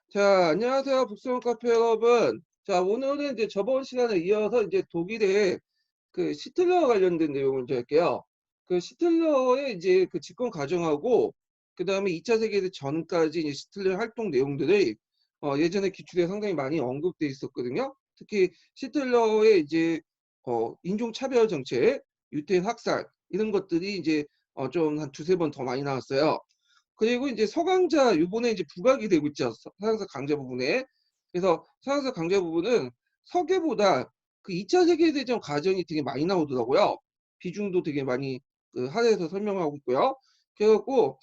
자, 안녕하세요. 북스원 카페 여러분. 자, 오늘은 이제 저번 시간에 이어서 이제 독일의 그 시틀러 관련된 내용을 이제 할게요. 그 시틀러의 이제 그 집권 과정하고, 그 다음에 2차 세계대전 전까지 이제 시틀러의 활동 내용들이 예전에 기출에 상당히 많이 언급돼 있었거든요. 특히 시틀러의 이제 인종차별 정책, 유태인 학살, 이런 것들이 이제 좀 한 두세 번 더 많이 나왔어요. 그리고 이제 서강자 요번에 이제 부각이 되고 있죠. 서양사 강자 부분에. 그래서 서양사 강자 부분은 서계보다 그 2차 세계대전 과정이 되게 많이 나오더라고요. 비중도 되게 많이 그 하에서 설명하고 있고요. 그래갖고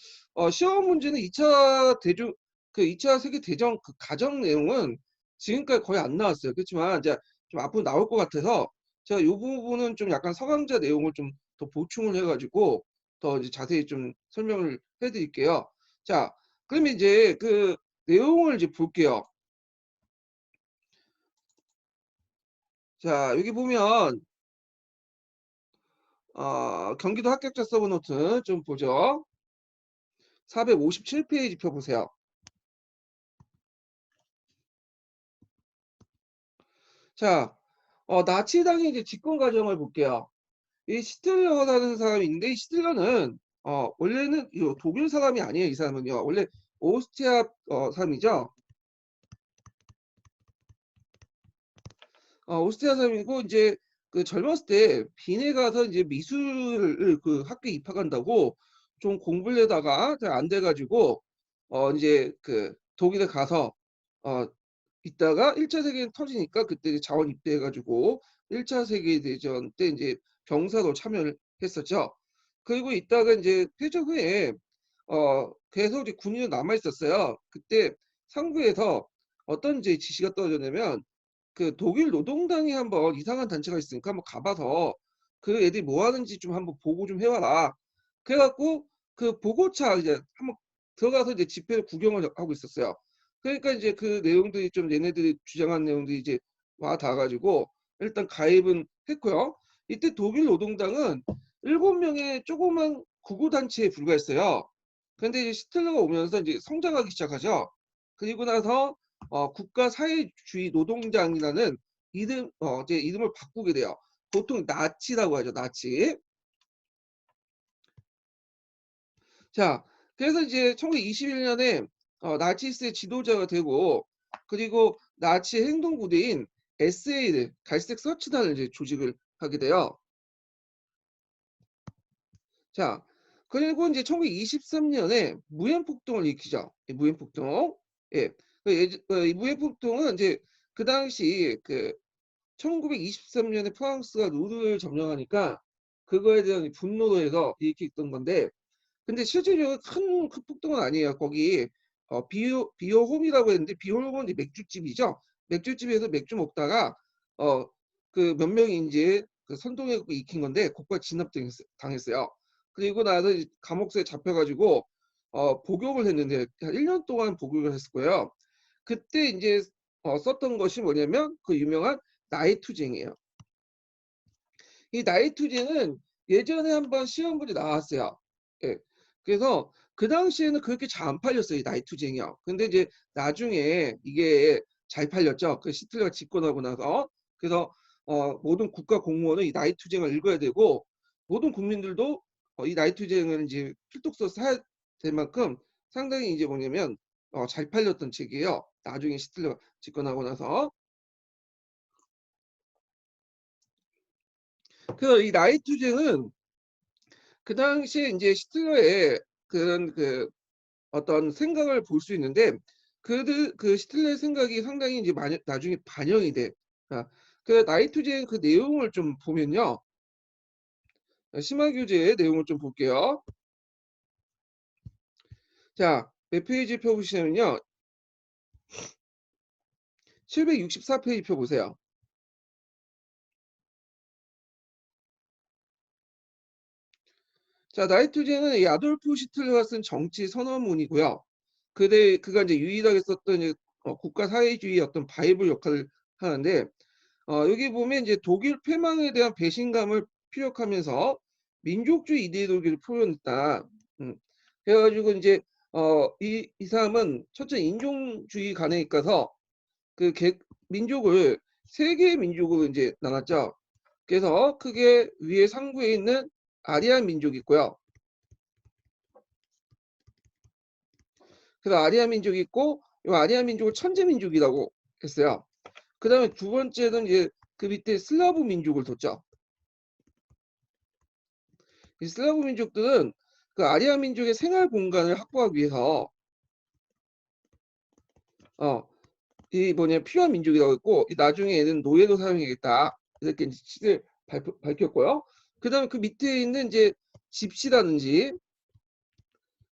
시험 문제는 2차 대중 그 2차 세계대전 그 과정 내용은 지금까지 거의 안 나왔어요. 그렇지만 이제 좀 앞으로 나올 것 같아서 제가 이 부분은 좀 약간 서강자 내용을 좀 더 보충을 해가지고 더 이제 자세히 좀 설명을 해드릴게요. 자, 그러면 이제 그 내용을 이제 볼게요. 자, 여기 보면 경기도 합격자 서브 노트 좀 보죠. 457페이지 펴보세요. 자, 나치당의 이제 집권 과정을 볼게요. 이 시틀러라는 사람인데 이 시틀러는 원래는 이 독일 사람이 아니에요. 이 사람은요. 원래 오스트리아 사람이죠. 오스트리아 사람이고 이제 그 젊었을 때 빈에 가서 이제 미술을 그 학교에 입학한다고 좀 공부를 하다가 잘 안 돼가지고 이제 그 독일에 가서 어 있다가 1차 세계대전 터지니까 그때 이제 자원 입대해가지고 1차 세계대전 때 이제 병사로 참여를 했었죠. 그리고 있다가 이제 패전 후에 계속 이제 군인으로 남아 있었어요. 그때 상부에서 어떤 이제 지시가 떨어졌냐면 그 독일 노동당이 한번 이상한 단체가 있으니까 한번 가봐서 그 애들이 뭐 하는지 좀 한번 보고 좀 해와라. 그래갖고 그 보고차 이제 한번 들어가서 이제 집회를 구경을 하고 있었어요. 그러니까 이제 그 내용들이 좀 얘네들이 주장한 내용들이 이제 와 닿아가지고 일단 가입은 했고요. 이때 독일 노동당은 7명의 조그만 구구단체에 불과했어요. 근데 이제 시틀러가 오면서 이제 성장하기 시작하죠. 그리고 나서 국가사회주의 노동당이라는 이제 이름을 바꾸게 돼요. 보통 나치라고 하죠. 나치. 자, 그래서 이제 1921년에 나치스의 지도자가 되고 그리고 나치 행동부대인 SA를 갈색 서치단을 이제 조직을 하게 돼요. 자, 그리고 이제 1923년에 무엔폭동을 일으키죠. 무엔폭동. 예. 이 무엔폭동은 이제 그 당시 그 1923년에 프랑스가 루르를 점령하니까 그거에 대한 분노로 해서 일으켰던 건데 근데 실질적으로 큰 폭동은 아니에요. 거기 비오홈이라고 했는데 비오홈은 이제 맥주집이죠. 맥주집에서 맥주 먹다가 어 그 몇 명이 이제 그 선동에 익힌 건데 곧바로 진압 당했어요. 그리고 나서 감옥에 잡혀가지고 복역을 했는데 한 1년 동안 복역을 했을 거예요. 그때 이제 썼던 것이 뭐냐면 그 유명한 나이투쟁이에요. 이 나이투쟁은 예전에 한번 시험 문제 나왔어요. 예. 그래서 그 당시에는 그렇게 잘 안 팔렸어요. 이 나이투쟁이요. 근데 이제 나중에 이게 잘 팔렸죠. 그 시틀러가 집권하고 나서. 그래서 모든 국가 공무원은 이 나이투쟁을 읽어야 되고 모든 국민들도 이 나이투쟁을 이제 필독서 사야 될 만큼 상당히 이제 뭐냐면 잘 팔렸던 책이에요. 나중에 시틀러가 집권하고 나서. 그 이 나이투쟁은 그 당시에 이제 시틀러의 그런 그 어떤 생각을 볼 수 있는데 그 시틀러의 생각이 상당히 이제 나중에 반영이 돼. 아, 그 나이투쟁 그 내용을 좀 보면요. 심화 교재의 내용을 좀 볼게요. 자, 몇 페이지 펴보시면요. 764페이지 펴보세요. 자, 나이투쟁은 이 아돌프 시틀러가 쓴 정치 선언문이고요. 그가 이제 유일하게 썼던 이제 국가 사회주의 어떤 바이블 역할을 하는데 여기 보면 이제 독일 패망에 대한 배신감을 피력하면서 민족주의 이데올로기를 표현했다. 음. 그래가지고 이제 이 사람은 첫째 인종주의 관에 있어서 그 민족을 세 개의 민족으로 이제 나눴죠. 그래서 크게 위에 상부에 있는 아리안 민족이 있고요. 그래서 아리안 민족이 있고 이 아리안 민족을 천재 민족이라고 했어요. 그 다음에 두 번째는 이제 그 밑에 슬라브 민족을 뒀죠. 이 슬라브 민족들은 그 아리안 민족의 생활 공간을 확보하기 위해서 이 필요한 민족이라고 했고 나중에 얘는 노예로 사용해야겠다 이렇게 이제 시대를 밝혔고요. 그 다음에 그 밑에 있는 이제 집시라든지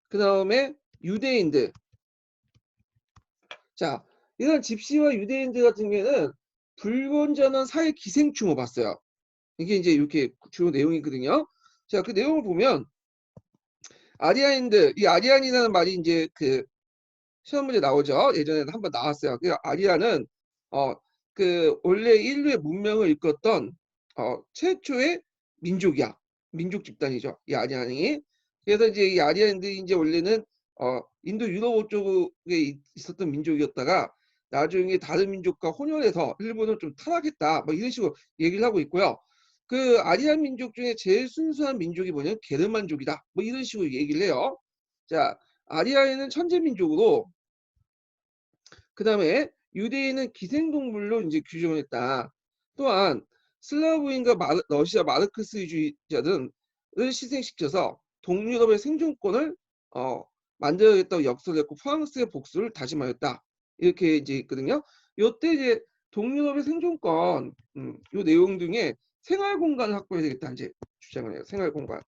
그 다음에 유대인들. 자, 이런 집시와 유대인들 같은 경우에는 불건전한 사회 기생충을 봤어요. 이게 이제 이렇게 주요 내용이거든요. 자, 그 내용을 보면 아리아인들, 이 아리안이라는 말이 이제 그 시험 문제 나오죠. 예전에는 한번 나왔어요. 그 아리아는 그 원래 인류의 문명을 이끌었던 최초의 민족이야. 민족 집단이죠. 이 아리안이. 그래서 이제 이 아리안들이 이제 원래는 인도 유럽 쪽에 있었던 민족이었다가 나중에 다른 민족과 혼혈해서 일본은 좀 타락했다. 뭐 이런 식으로 얘기를 하고 있고요. 그 아리안 민족 중에 제일 순수한 민족이 뭐냐면 게르만족이다. 뭐 이런 식으로 얘기를 해요. 자, 아리아에는 천재 민족으로 그 다음에 유대인은 기생동물로 이제 규정을 했다. 또한 슬라브인과 러시아 마르크스주의자들을 희생시켜서 동유럽의 생존권을 만들어야겠다고 역설을 했고 프랑스의 복수를 다짐하였다. 이렇게 이제 있거든요. 요때 이제 동유럽의 생존권 요 내용 중에 생활 공간을 확보해야 되겠다 이제 주장을 해요. 생활 공간.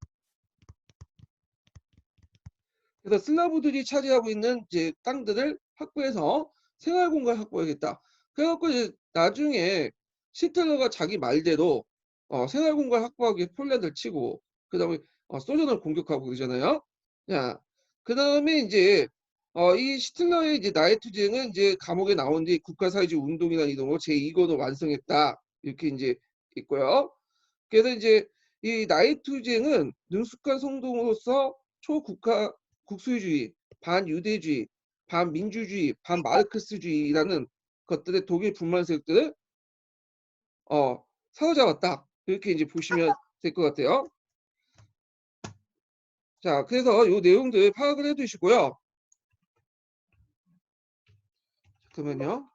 그래서 슬라브들이 차지하고 있는 이제 땅들을 확보해서 생활 공간을 확보해야겠다. 그래갖고 이제 나중에 히틀러가 자기 말대로 생활 공간 확보하기 위해 폴란드를 치고 그다음에 소련을 공격하고 그러잖아요. 자, 그다음에 이제 이 히틀러의 이제 나이트쟁은 이제 감옥에 나온 뒤 국가사회주의 운동이라는 이름으로 제2권을 완성했다. 이렇게 이제 있고요. 그래서 이제 이 나이트쟁은 능숙한 성동으로서 초국가 국수주의, 반유대주의, 반민주주의, 반마르크스주의라는 것들의 독일 불만 세력들을 사로잡았다. 이렇게 이제 보시면 될 것 같아요. 자, 그래서 이 내용들 파악을 해두시고요. 잠깐만요.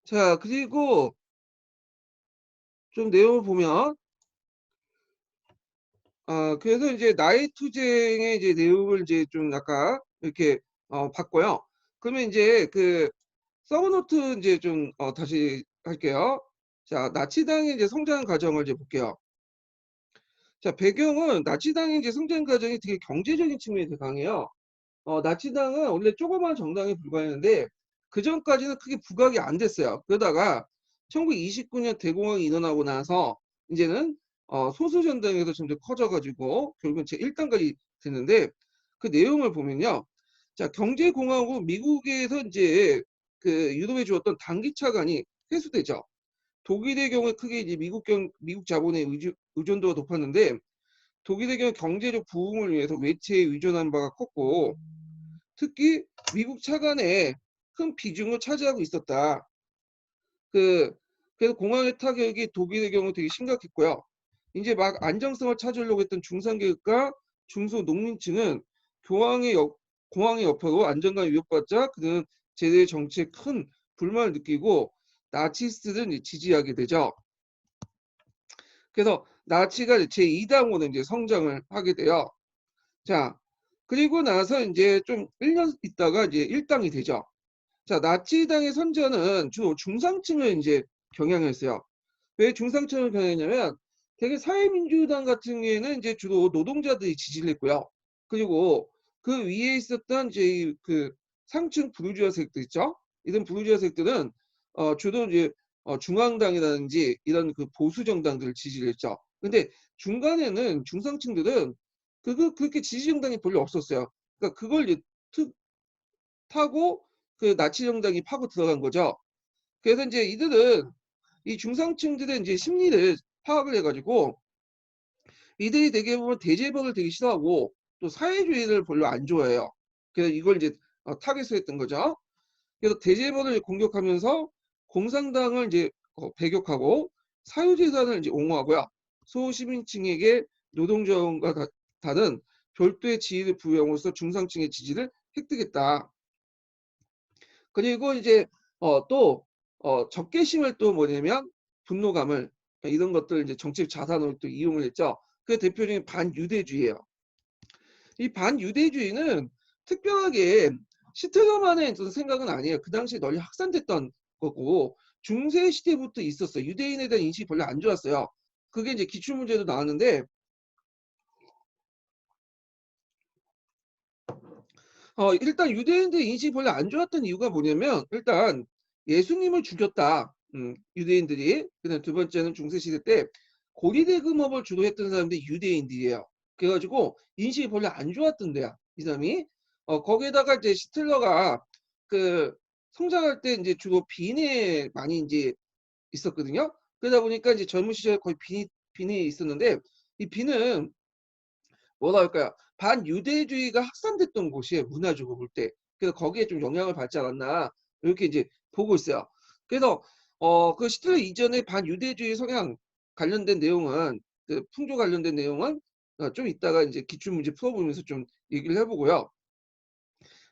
자, 그리고 좀 내용을 보면 그래서 이제 나이투쟁의 이제 내용을 이제 좀 약간 이렇게 봤고요. 그러면 이제 그 서브노트 이제 좀 다시 할게요. 자, 나치당의 이제 성장 과정을 이제 볼게요. 자, 배경은 나치당의 이제 성장 과정이 되게 경제적인 측면이 되게 강해요. 나치당은 원래 조그마한 정당에 불과했는데 그 전까지는 크게 부각이 안 됐어요. 그러다가 1929년 대공황이 일어나고 나서 이제는 소수 정당에서 점점 커져가지고 결국은 제1당까지 됐는데 그 내용을 보면요. 자, 경제공화국 미국에서 이제 그 유럽에 주었던 단기 차관이 회수되죠. 독일의 경우에 크게 이제 미국 자본의 의존도가 높았는데 독일의 경우 경제적 부흥을 위해서 외채에 의존한 바가 컸고 특히 미국 차관에 큰 비중을 차지하고 있었다. 그래서 공항의 타격이 독일의 경우 되게 심각했고요. 이제 막 안정성을 찾으려고 했던 중산계급과 중소농민층은 공항의 여파로 안정감이 위협받자 그들은 제도의 정치에 큰 불만을 느끼고 나치스트를 지지하게 되죠. 그래서 나치가 제2당으로 이제 성장을 하게 돼요. 자, 그리고 나서 이제 좀 1년 있다가 이제 1당이 되죠. 자, 나치당의 선전은 주로 중상층을 이제 경향했어요. 왜 중상층을 경향했냐면 되게 사회민주당 같은 경우에는 이제 주로 노동자들이 지지를 했고요. 그리고 그 위에 있었던 이제 그 상층 부르주아 세력들 있죠. 이런 부르주아 세력들은 주로 이제 중앙당이라든지 이런 그 보수 정당들을 지지를 했죠. 근데 중간에는 중상층들은 그렇게 지지 정당이 별로 없었어요. 그러니까 그걸 이제 타고 그 나치 정당이 파고 들어간 거죠. 그래서 이제 이들은 이 중상층들의 이제 심리를 파악을 해가지고 이들이 되게 보면 대제벌을 되게 싫어하고 또 사회주의를 별로 안 좋아해요. 그래서 이걸 이제 타겟을 했던 거죠. 그래서 대제벌을 공격하면서 공산당을 이제 배격하고 사유재산을 이제 옹호하고요. 소시민층에게 노동자원과 다른 별도의 지위를 부여함으로써 중상층의 지지를 획득했다. 그리고 이제 또 적개심을 또 뭐냐면 분노감을 이런 것들 이제 정책 자산으로 또 이용을 했죠. 그 대표적인 반유대주의예요. 이 반유대주의는 특별하게 히틀러만의 어떤 생각은 아니에요. 그 당시에 널리 확산됐던 거고 중세 시대부터 있었어요. 유대인에 대한 인식이 별로 안 좋았어요. 그게 이제 기출 문제도 나왔는데 일단 유대인들 인식이 별로 안 좋았던 이유가 뭐냐면 일단 예수님을 죽였다. 유대인들이. 그다음 두 번째는 중세 시대 때 고리대금업을 주로 했던 사람들이 유대인들이에요. 그래가지고 인식이 별로 안 좋았던 데야. 이 사람이. 거기에다가 이제 히틀러가 그 성장할 때 이제 주로 빈에 많이 이제 있었거든요. 그러다 보니까 이제 젊은 시절에 거의 빈이 있었는데 이 빈은 뭐라 할까요? 반유대주의가 확산됐던 곳이에요. 문화적으로 볼 때. 그래서 거기에 좀 영향을 받지 않았나 이렇게 이제 보고 있어요. 그래서 그 시틀러 이전에 반유대주의 성향 관련된 내용은 그 풍조 관련된 내용은 좀 이따가 이제 기출문제 풀어보면서 좀 얘기를 해보고요.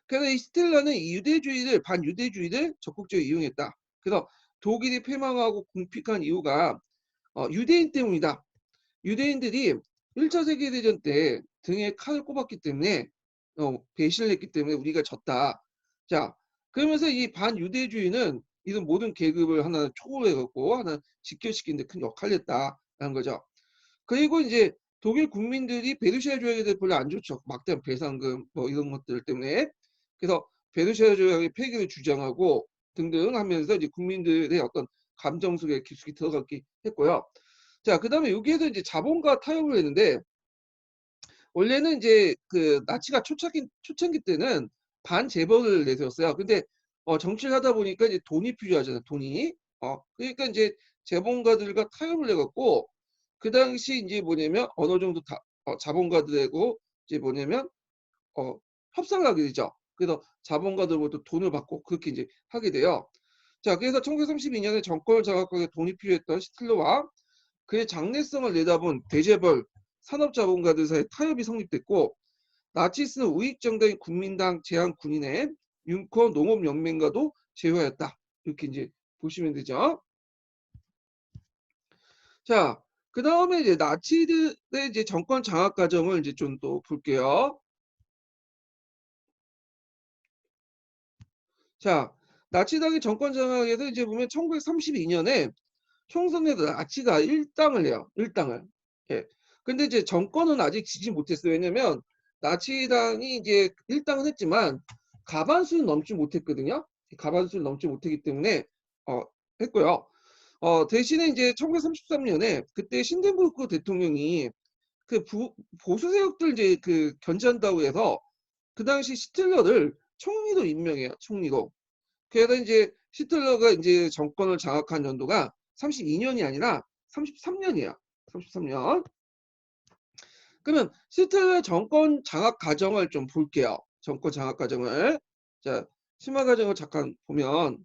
그래서 이 히틀러는 이 유대주의를 반유대주의를 적극적으로 이용했다. 그래서 독일이 패망하고 궁핍한 이유가 유대인 때문이다. 유대인들이 1차 세계대전 때 등에 칼을 꼽았기 때문에 배신을 했기 때문에 우리가 졌다. 자, 그러면서 이 반유대주의는 이런 모든 계급을 하나 초월해갖고 하나 직결시키는 데 큰 역할을 했다라는 거죠. 그리고 이제 독일 국민들이 베르샤 조약에 대해 별로 안 좋죠. 막대한 배상금 뭐 이런 것들 때문에. 그래서 베르샤 조약의 폐기를 주장하고 등등 하면서 이제 국민들의 어떤 감정 속에 깊숙이 들어갔기 했고요. 자, 그다음에 여기에서 이제 자본가 타협을 했는데 원래는 이제 그 나치가 초창기 때는 반재벌을 내세웠어요. 근데 정치를 하다 보니까 이제 돈이 필요하잖아요. 돈이. 그러니까 이제 재벌가들과 타협을 해갖고 그 당시 이제 뭐냐면 어느 정도 자본가들하고 이제 뭐냐면 어, 협상을 하게 되죠. 그래서 자본가들부터 돈을 받고 그렇게 이제 하게 돼요. 자, 그래서 1932년에 정권을 장악하기 위해 돈이 필요했던 히틀러와 그의 장래성을 내다본 대재벌 산업자본가들 사이 타협이 성립됐고 나치스는 우익정당인 국민당 제한군인의 융커 농업연맹과도 제휴하였다. 이렇게 이제 보시면 되죠. 자, 그 다음에 이제 나치들의 이제 정권 장악 과정을 이제 좀 또 볼게요. 자, 나치당의 정권 장악에서 이제 보면 1932년에 총선에서 나치가 일당을 해요. 일당을. 예. 근데 이제 정권은 아직 지지 못했어요. 왜냐면 나치당이 이제 일당은 했지만 가반수는 넘지 못했거든요. 가반수를 넘지 못했기 때문에 어, 했고요. 대신에 이제 1933년에 그때 신덴부르크 대통령이 그 보수 세력들 이제 그 견제한다고 해서 그 당시 히틀러를 총리로 임명해요. 총리로. 그래서 이제 히틀러가 이제 정권을 장악한 연도가 32년이 아니라 33년이야. 33년. 그러면 히틀러의 정권 장악 과정을 좀 볼게요. 정권 장악 과정을. 자, 심화 과정을 잠깐 보면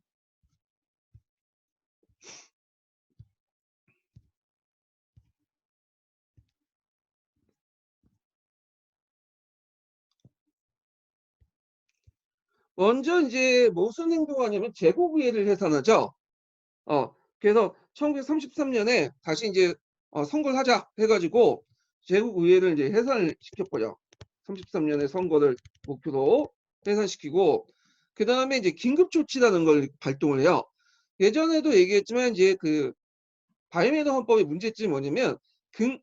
먼저 이제 무슨 행동하냐면 제국의회를 해산하죠. 그래서 1933년에 다시 이제 선거를 하자 해가지고 제국의회를 이제 해산을 시켰고요. 33년에 선거를 목표로 해산시키고 그 다음에 이제 긴급조치라는 걸 발동을 해요. 예전에도 얘기했지만 이제 그 바이메더 헌법의 문제점이 뭐냐면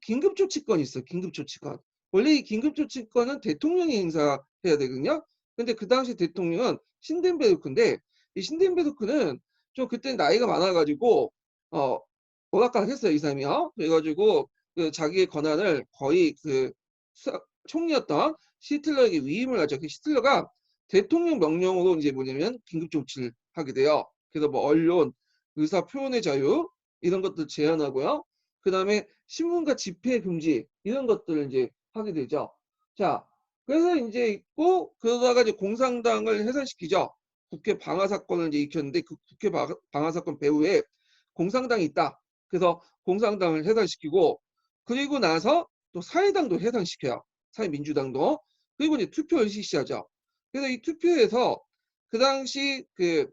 긴급조치권이 있어요. 긴급조치권. 원래 이 긴급조치권은 대통령이 행사해야 되거든요. 근데 그 당시 대통령은 신덴베르크인데 이 신덴베르크는 좀 그때 나이가 많아가지고 어 오락가락했어요. 이 사람이요. 그래가지고 그 자기의 권한을 거의 그 총리였던 시틀러에게 위임을 하죠. 그 시틀러가 대통령 명령으로 이제 뭐냐면 긴급조치를 하게 돼요. 그래서 뭐 언론, 의사 표현의 자유, 이런 것들 제한하고요. 그다음에 신문과 집회 금지 이런 것들을 이제 하게 되죠. 자, 그래서 이제 있고 그러다가 이제 공산당을 해산시키죠. 국회 방화 사건을 이제 일으켰는데 그 국회 방화 사건 배후에 공산당이 있다. 그래서 공산당을 해산시키고 그리고 나서 또 사회당도 해산시켜요. 사회민주당도. 그리고 이제 투표를 실시하죠. 그래서 이 투표에서 그 당시 그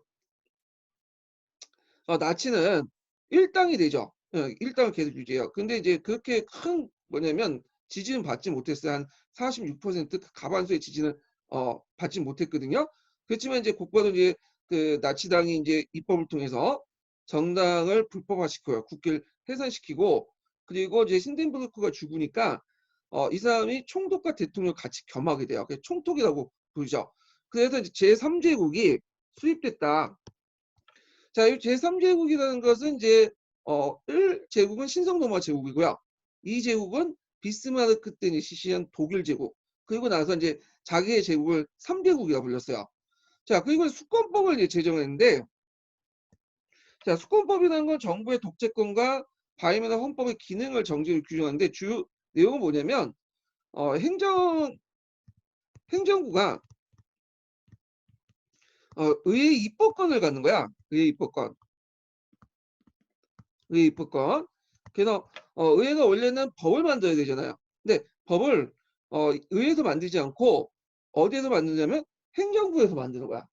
나치는 1당이 되죠. 1당을 계속 유지해요. 근데 이제 그렇게 큰 뭐냐면 지지는 받지 못했어요. 한 46% 가반수의 지지는 받지 못했거든요. 그렇지만 이제 곧바로 이제 그 나치당이 이제 입법을 통해서 정당을 불법화시켜요. 국회를 해산시키고 그리고 이제 힌덴부르크가 죽으니까 이 사람이 총독과 대통령을 같이 겸하게 돼요. 그래서 총독이라고 부르죠. 그래서 이제 제3제국이 수립됐다. 자, 이 제3제국이라는 것은 이제 1제국은 신성로마 제국이고요. 2제국은 비스마르크 때 실시한 독일 제국. 그리고 나서 이제 자기의 제국을 3제국이라고 불렀어요. 자, 그리고 수권법을 이제 제정했는데, 자, 수권법이라는 건 정부의 독재권과 바이에나 헌법의 기능을 정지를 규정하는데 주 내용은 뭐냐면 행정부가 의회 입법권을 갖는 거야. 의회 입법권. 의회 입법권. 그래서 의회가 원래는 법을 만들어야 되잖아요. 근데 법을 의회에서 만들지 않고 어디에서 만드냐면 행정부에서 만드는 거야.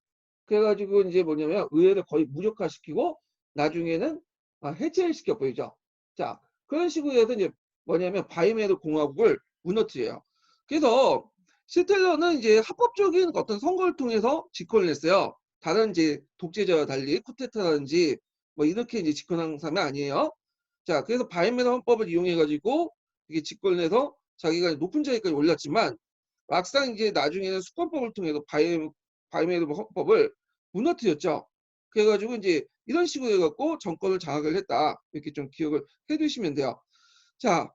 그래가지고 이제 뭐냐면 의회를 거의 무력화시키고 나중에는 해체를 시켜버리죠. 자, 그런 식으로 해서 이제 뭐냐면 바이메르 공화국을 무너뜨려요. 그래서 시틀러는 이제 합법적인 어떤 선거를 통해서 집권을 했어요. 다른 이제 독재자와 달리 쿠데타라든지 뭐 이렇게 이제 집권한 사람이 아니에요. 자, 그래서 바이메르 헌법을 이용해가지고 이게 집권을 해서 자기가 높은 자리까지 올랐지만 막상 이제 나중에는 수권법을 통해서 바이메르 헌법을 무너뜨렸죠. 그래가지고 이제 이런 식으로 해갖고 정권을 장악을 했다. 이렇게 좀 기억을 해두시면 돼요. 자,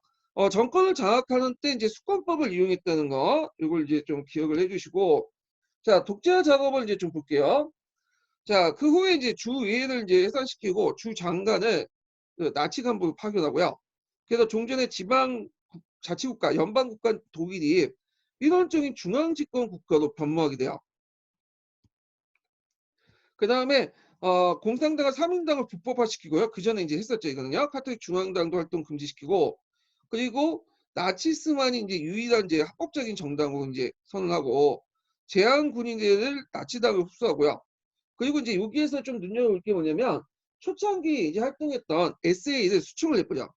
정권을 장악하는 때 이제 수권법을 이용했다는 거, 이걸 이제 좀 기억을 해주시고, 자, 독재 작업을 이제 좀 볼게요. 자, 그 후에 이제 주의회를 이제 해산시키고 주 장관을 그 나치 간부를 파견하고요. 그래서 종전의 지방 자치국가, 연방국가 독일이 일원적인 중앙집권 국가로 변모하게 돼요. 그 다음에 공산당과 사민당을 불법화시키고요. 그 전에 이제 했었죠, 이거는요. 카톨릭 중앙당도 활동 금지시키고, 그리고 나치스만이 이제 유일한 이제 합법적인 정당으로 이제 선언하고, 제한 군인들을 나치당을 흡수하고요. 그리고 이제 여기에서 좀 눈여겨볼 게 뭐냐면 초창기 이제 활동했던 SA를 수충을 해버려.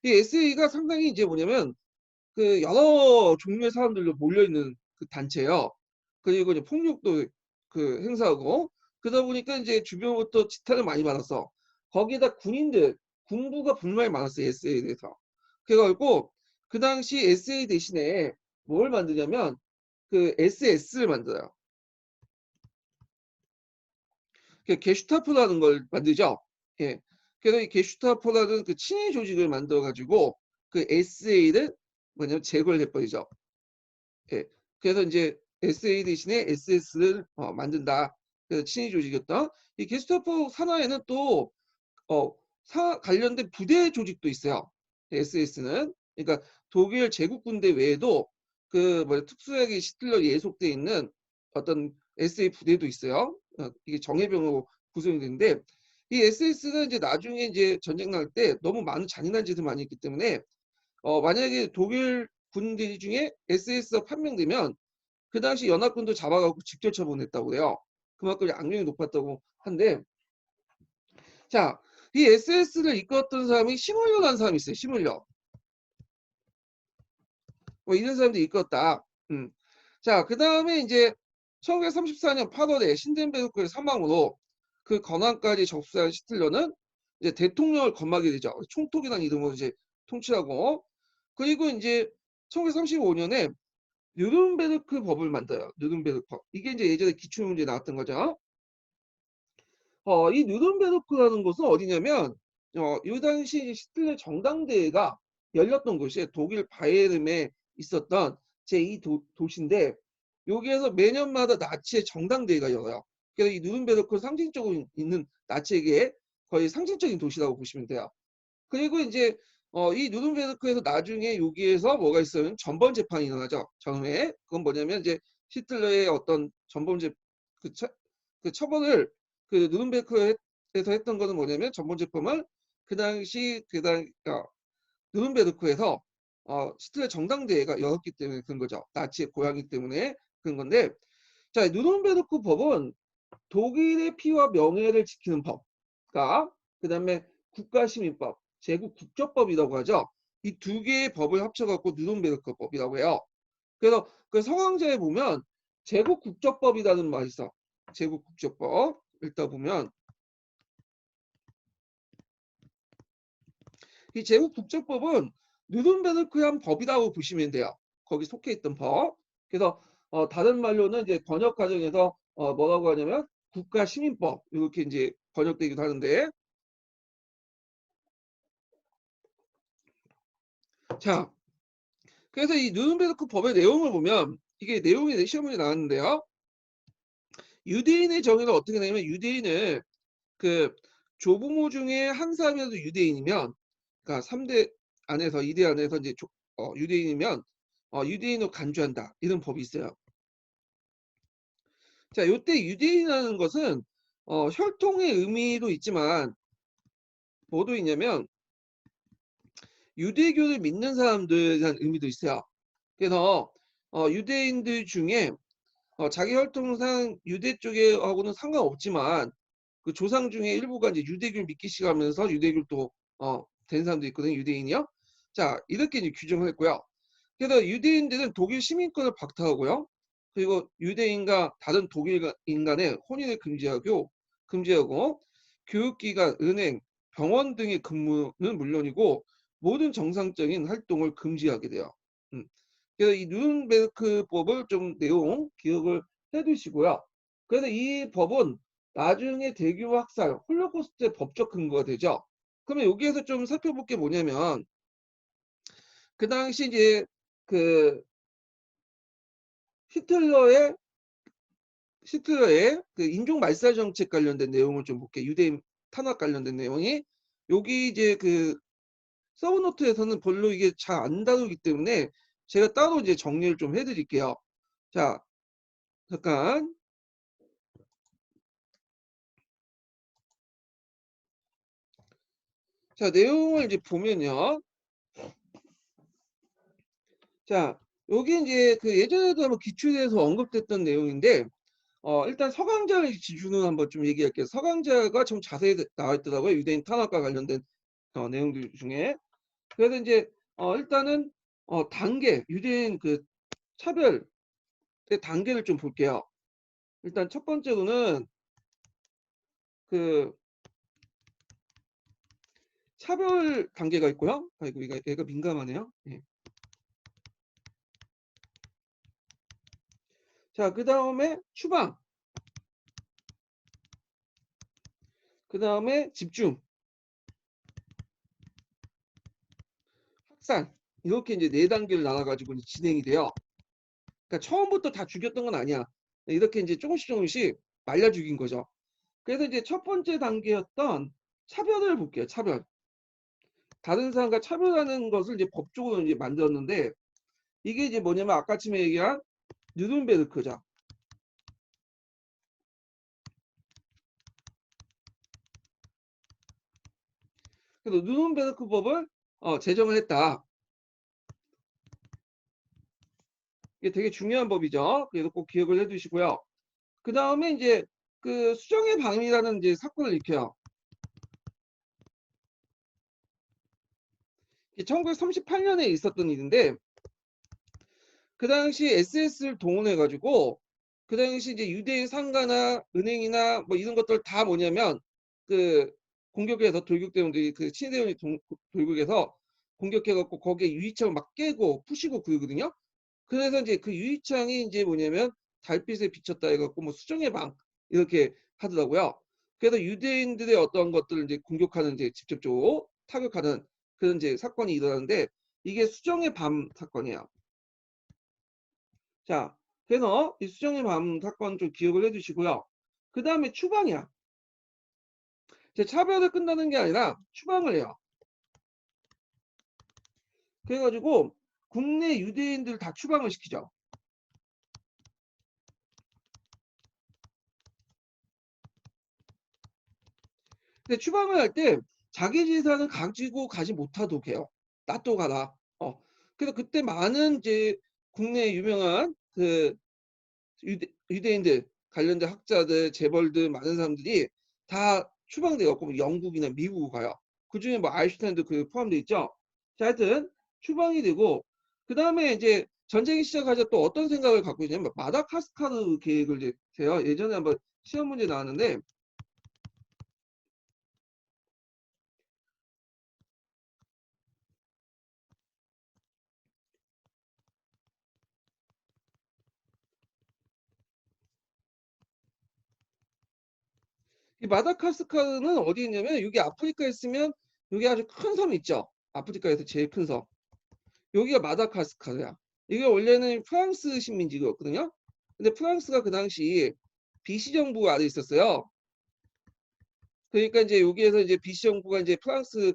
이 SA가 상당히 이제 뭐냐면 그 여러 종류의 사람들로 몰려 있는 그 단체예요. 그리고 이제 폭력도 그 행사하고 그러다 보니까 이제 주변부터 지탄을 많이 받았어. 거기에다 군인들 군부가 불만이 많았어요. SA에 대해서. 그래가지고 그 당시 SA 대신에 뭘 만드냐면 그 SS를 만들어요. 게슈타포라는 걸 만들죠. 예. 그래서 이 게슈타포라는 그 친위 조직을 만들어 가지고 그 SA를 뭐냐면 제거를 해버리죠. 예. 그래서 이제 SA 대신에 SS를 만든다. 그래서 친위 조직이었던 이 게슈타포 산하에는 또 관련된 부대 조직도 있어요. SS는 그러니까 독일 제국 군대 외에도 그 특수하게 히틀러 예속돼 있는 어떤 SA 부대도 있어요. 이게 정예병으로 구성이 되는데 이 SS는 이제 나중에 이제 전쟁 날 때 너무 많은 잔인한 짓을 많이 했기 때문에 만약에 독일 군대 중에 SS가 판명되면 그 당시 연합군도 잡아가고 직접 처분했다고 그래요. 그만큼 악명이 높았다고 한데 자, 이 SS를 이끌었던 사람이 시물려라는 사람이 있어요. 시물려. 뭐 이런 사람들이 이끌었다. 자, 그 다음에 이제 1934년 8월에 신덴베르크의 사망으로 그 권한까지 접수한 시틀러는 이제 대통령을 건마게 되죠. 총독이라는 이름으로 이제 통치하고 그리고 이제 1935년에 누른베르크 법을 만들어요. 누른베르크 법. 이게 이제 예전에 기출문제 나왔던 거죠. 이 누른베르크라는 곳은 어디냐면 이 당시 히틀러 정당대회가 열렸던 곳이에요. 독일 바이에른에 있었던 제2 도시인데 여기에서 매년마다 나치의 정당대회가 열어요. 그래서 이 누른베르크 상징적으로 있는 나치에게 거의 상징적인 도시라고 보시면 돼요. 그리고 이제 이 누른베르크에서 나중에 여기에서 뭐가 있어요? 전범 재판이 일어나죠. 처음에 그건 뭐냐면 이제 히틀러의 어떤 전범 그 처벌을 그 누른베르크에서 했던 거는 뭐냐면 전범 재판을 그 당시 누른베르크에서 히틀러 정당대회가 열었기 때문에 그런 거죠. 나치의 고향이기 때문에 그런 건데, 자, 누른베르크 법은 독일의 피와 명예를 지키는 법과 그다음에 국가시민법, 제국 국적법이라고 하죠. 이 두 개의 법을 합쳐갖고 누른베르크 법이라고 해요. 그래서 그 성황제에 보면 제국 국적법이라는 말이 있어. 제국 국적법 읽다 보면 이 제국 국적법은 누른베르크한 법이라고 보시면 돼요. 거기 속해 있던 법. 그래서 다른 말로는 이제 번역 과정에서 뭐라고 하냐면 국가시민법 이렇게 이제 번역되기도 하는데, 자, 그래서 이 누른베르크 법의 내용을 보면 이게 내용이 시험에 나왔는데요. 유대인의 정의는 어떻게 되냐면 유대인을 그 조부모 중에 한 사람이라도 유대인이면, 그러니까 3대 안에서 2대 안에서 이제 유대인이면 유대인으로 간주한다. 이런 법이 있어요. 자, 요때 유대인이라는 것은 혈통의 의미도 있지만 뭐도 있냐면 유대교를 믿는 사람들이라는 의미도 있어요. 그래서 유대인들 중에 자기 혈통상 유대 쪽하고는 상관없지만 그 조상 중에 일부가 이제 유대교를 믿기 시작하면서 유대교를 또 된 사람도 있거든요. 유대인이요. 자, 이렇게 이제 규정을 했고요. 그래서 유대인들은 독일 시민권을 박탈하고요. 그리고 유대인과 다른 독일 인간의 혼인을 금지하고 교육기관, 은행, 병원 등의 근무는 물론이고 모든 정상적인 활동을 금지하게 돼요. 음. 그래서 이 누른베르크법을 좀 내용 기억을 해두시고요. 그래서 이 법은 나중에 대규모 학살, 홀로코스트의 법적 근거가 되죠. 그러면 여기에서 좀 살펴볼 게 뭐냐면 그 당시 이제 그 히틀러의 그 인종 말살 정책 관련된 내용을 좀 볼게요. 유대인 탄압 관련된 내용이 여기 이제 그 서브노트에서는 별로 이게 잘 안 다루기 때문에 제가 따로 이제 정리를 좀 해드릴게요. 자, 잠깐. 자, 내용을 이제 보면요. 자, 여기 이제 그 예전에도 한번 기출에서 언급됐던 내용인데, 일단 서강자를 기준으로 한번 좀 얘기할게요. 서강자가 좀 자세히 나와 있더라고요. 유대인 탄압과 관련된 내용들 중에. 그래서 이제 일단은 단계, 유대인 그 차별의 단계를 좀 볼게요. 일단 첫 번째로는 그 차별 단계가 있고요. 아이고, 얘가 민감하네요. 예. 자, 그 다음에 추방, 그 다음에 집중, 확산, 이렇게 이제 네 단계를 나눠가지고 진행이 돼요. 그러니까 처음부터 다 죽였던 건 아니야. 이렇게 이제 조금씩 말려 죽인 거죠. 그래서 이제 첫 번째 단계였던 차별을 볼게요. 차별. 다른 사람과 차별하는 것을 이제 법적으로 이제 만들었는데, 이게 이제 뭐냐면 아까 처음에 얘기한 누른베르크죠. 그래서 누른베르크 법을 제정을 했다. 이게 되게 중요한 법이죠. 그래서 꼭 기억을 해두시고요. 그 다음에 이제 그 수정의 방이라는 이제 사건을 일으켜요. 1938년에 있었던 일인데, 그 당시 SS를 동원해 가지고 그 당시 이제 유대인 상가나 은행이나 뭐 이런 것들 다 뭐냐면 그 공격해서 돌격대원들이 그 친위대원이 돌격해서 공격해 갖고 거기에 유리창을 막 깨고 부시고 그러거든요. 그래서 이제 그 유리창이 이제 뭐냐면 달빛에 비쳤다 해갖고 뭐 수정의 방 이렇게 하더라고요. 그래서 유대인들의 어떤 것들을 이제 공격하는 이제 직접적으로 타격하는 그런 이제 사건이 일어나는데 이게 수정의 밤 사건이에요. 자, 그래서 이 수정의 밤 사건 좀 기억을 해두시고요. 그 다음에 추방이야. 이제 차별을 끝나는 게 아니라 추방을 해요. 그래가지고 국내 유대인들 다 추방을 시키죠. 근데 추방을 할 때 자기 재산을 가지고 가지 못하도록 해요. 놔둬 가라. 그래서 그때 많은 이제 국내 유명한 그 유대인들 관련된 학자들, 재벌들 많은 사람들이 다 추방돼 갖고 뭐 영국이나 미국으로 가요. 그중에 뭐 아인슈타인도 그 포함되어 있죠. 자, 하여튼 추방이 되고 그다음에 이제 전쟁이 시작하자 또 어떤 생각을 갖고 있냐면 마다가스카르 계획을 이제 세요. 예전에 한번 시험 문제 나왔는데 이 마다가스카르는 어디 있냐면 여기 아프리카에 있으면 여기 아주 큰 섬이 있죠. 아프리카에서 제일 큰 섬. 여기가 마다가스카르야. 이게 원래는 프랑스 식민지였거든요. 근데 프랑스가 그 당시 비시 정부 아래 있었어요. 그러니까 이제 여기에서 이제 비시 정부가 이제 프랑스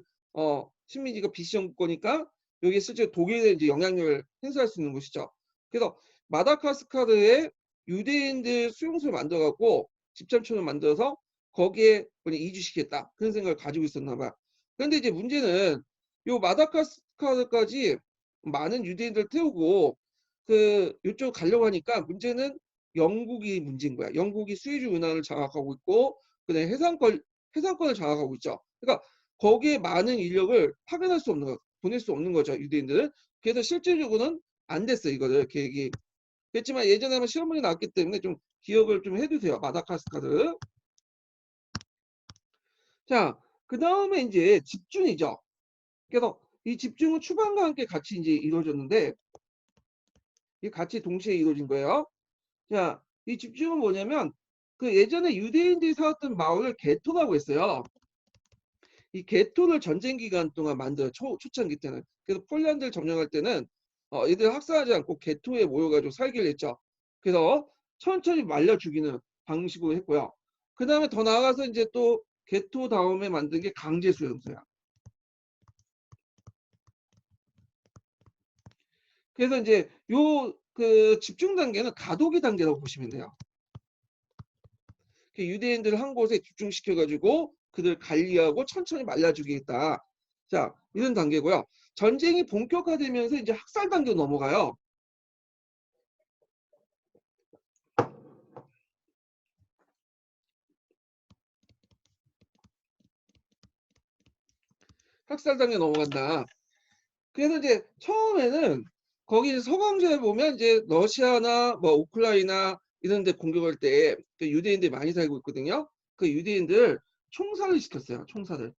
식민지가 비시 정부 거니까 여기에 실제 독일의 이제 영향력을 행사할 수 있는 곳이죠. 그래서 마다가스카르에 유대인들 수용소를 만들어갖고 집참촌을 만들어서 거기에 그냥 이주시켰다 그런 생각을 가지고 있었나 봐. 그런데 이제 문제는 요 마다가스카르까지 많은 유대인들 태우고 그 이쪽 가려고 하니까 문제는 영국이 문제인 거야. 영국이 수에즈 운하를 장악하고 있고 그다음에 해상권을 장악하고 있죠. 그러니까 거기에 많은 인력을 파견할 수 없는 거, 보낼 수 없는 거죠. 유대인들은. 그래서 실질적으로는 안 됐어요. 이거를 계획이. 그렇지만 예전에 한번 시험문이 나왔기 때문에 좀 기억을 좀 해두세요. 마다가스카르. 자, 그 다음에 이제 집중이죠. 그래서 이 집중은 추방과 함께 같이 이제 이루어졌는데 이 같이 동시에 이루어진 거예요. 자, 이 집중은 뭐냐면 그 예전에 유대인들이 살았던 마을을 게토라고 했어요. 이 게토를 전쟁 기간 동안 만들어 초창기 때는. 그래서 폴란드를 점령할 때는 이들 학살하지 않고 게토에 모여가지고 살기를 했죠. 그래서 천천히 말려 죽이는 방식으로 했고요. 그 다음에 더 나아가서 이제 또 게토 다음에 만든 게 강제 수용소야. 그래서 이제 요 그 집중 단계는 가도기 단계라고 보시면 돼요. 유대인들을 한 곳에 집중시켜가지고 그들 관리하고 천천히 말려주겠다. 자, 이런 단계고요. 전쟁이 본격화되면서 이제 학살 단계로 넘어가요. 학살 단계 넘어간다. 그래서 이제 처음에는 거기 서강제에 보면 이제 러시아나 뭐 우크라이나 이런 데 공격할 때 그 유대인들이 많이 살고 있거든요. 그 유대인들 총살을 시켰어요. 총살을.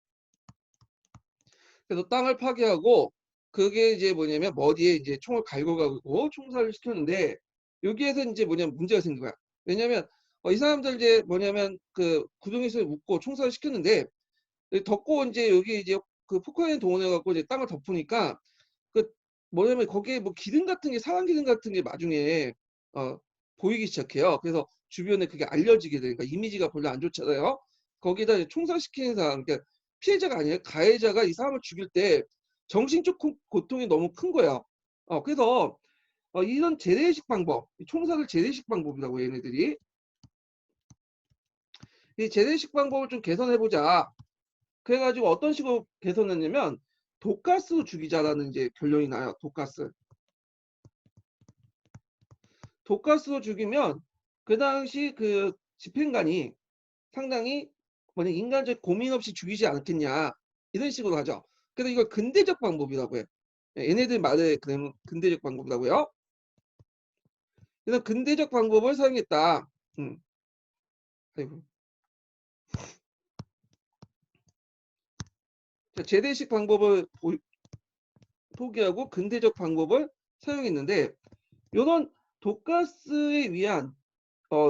그래서 땅을 파괴하고 그게 이제 뭐냐면 머리에 이제 총을 갈고 가고 총살을 시켰는데 여기에서 이제 뭐냐면 문제가 생긴 거야. 왜냐면 이 사람들 이제 뭐냐면 그 구덩이에서 묶고 총살을 시켰는데 덮고 이제 여기 이제 그 포커엔 동원해 갖고 이제 땅을 덮으니까 그 뭐냐면 거기에 뭐 기둥 같은 게 사람 기둥 같은 게 나중에 어 보이기 시작해요. 그래서 주변에 그게 알려지게 되니까 이미지가 별로 안 좋잖아요. 거기다 이제 총살시키는 사람, 그러니까 피해자가 아니에요. 가해자가 이 사람을 죽일 때 정신적 고통이 너무 큰 거예요. 그래서 이런 재래식 방법, 총살을 재래식 방법이라고 얘네들이 이 재래식 방법을 좀 개선해보자. 그래가지고 어떤 식으로 개선했냐면 독가스로 죽이자라는 이제 결론이 나요. 독가스. 독가스로 죽이면 그 당시 그 집행관이 상당히 뭐냐 인간적 고민 없이 죽이지 않겠냐 이런 식으로 하죠. 그래서 이걸 근대적 방법이라고 해요. 얘네들 말에 그러면 근대적 방법이라고요. 그래서 근대적 방법을 사용했다. 음. 아이고. 자, 제대식 방법을 포기하고 근대적 방법을 사용했는데 이런 독가스에 의한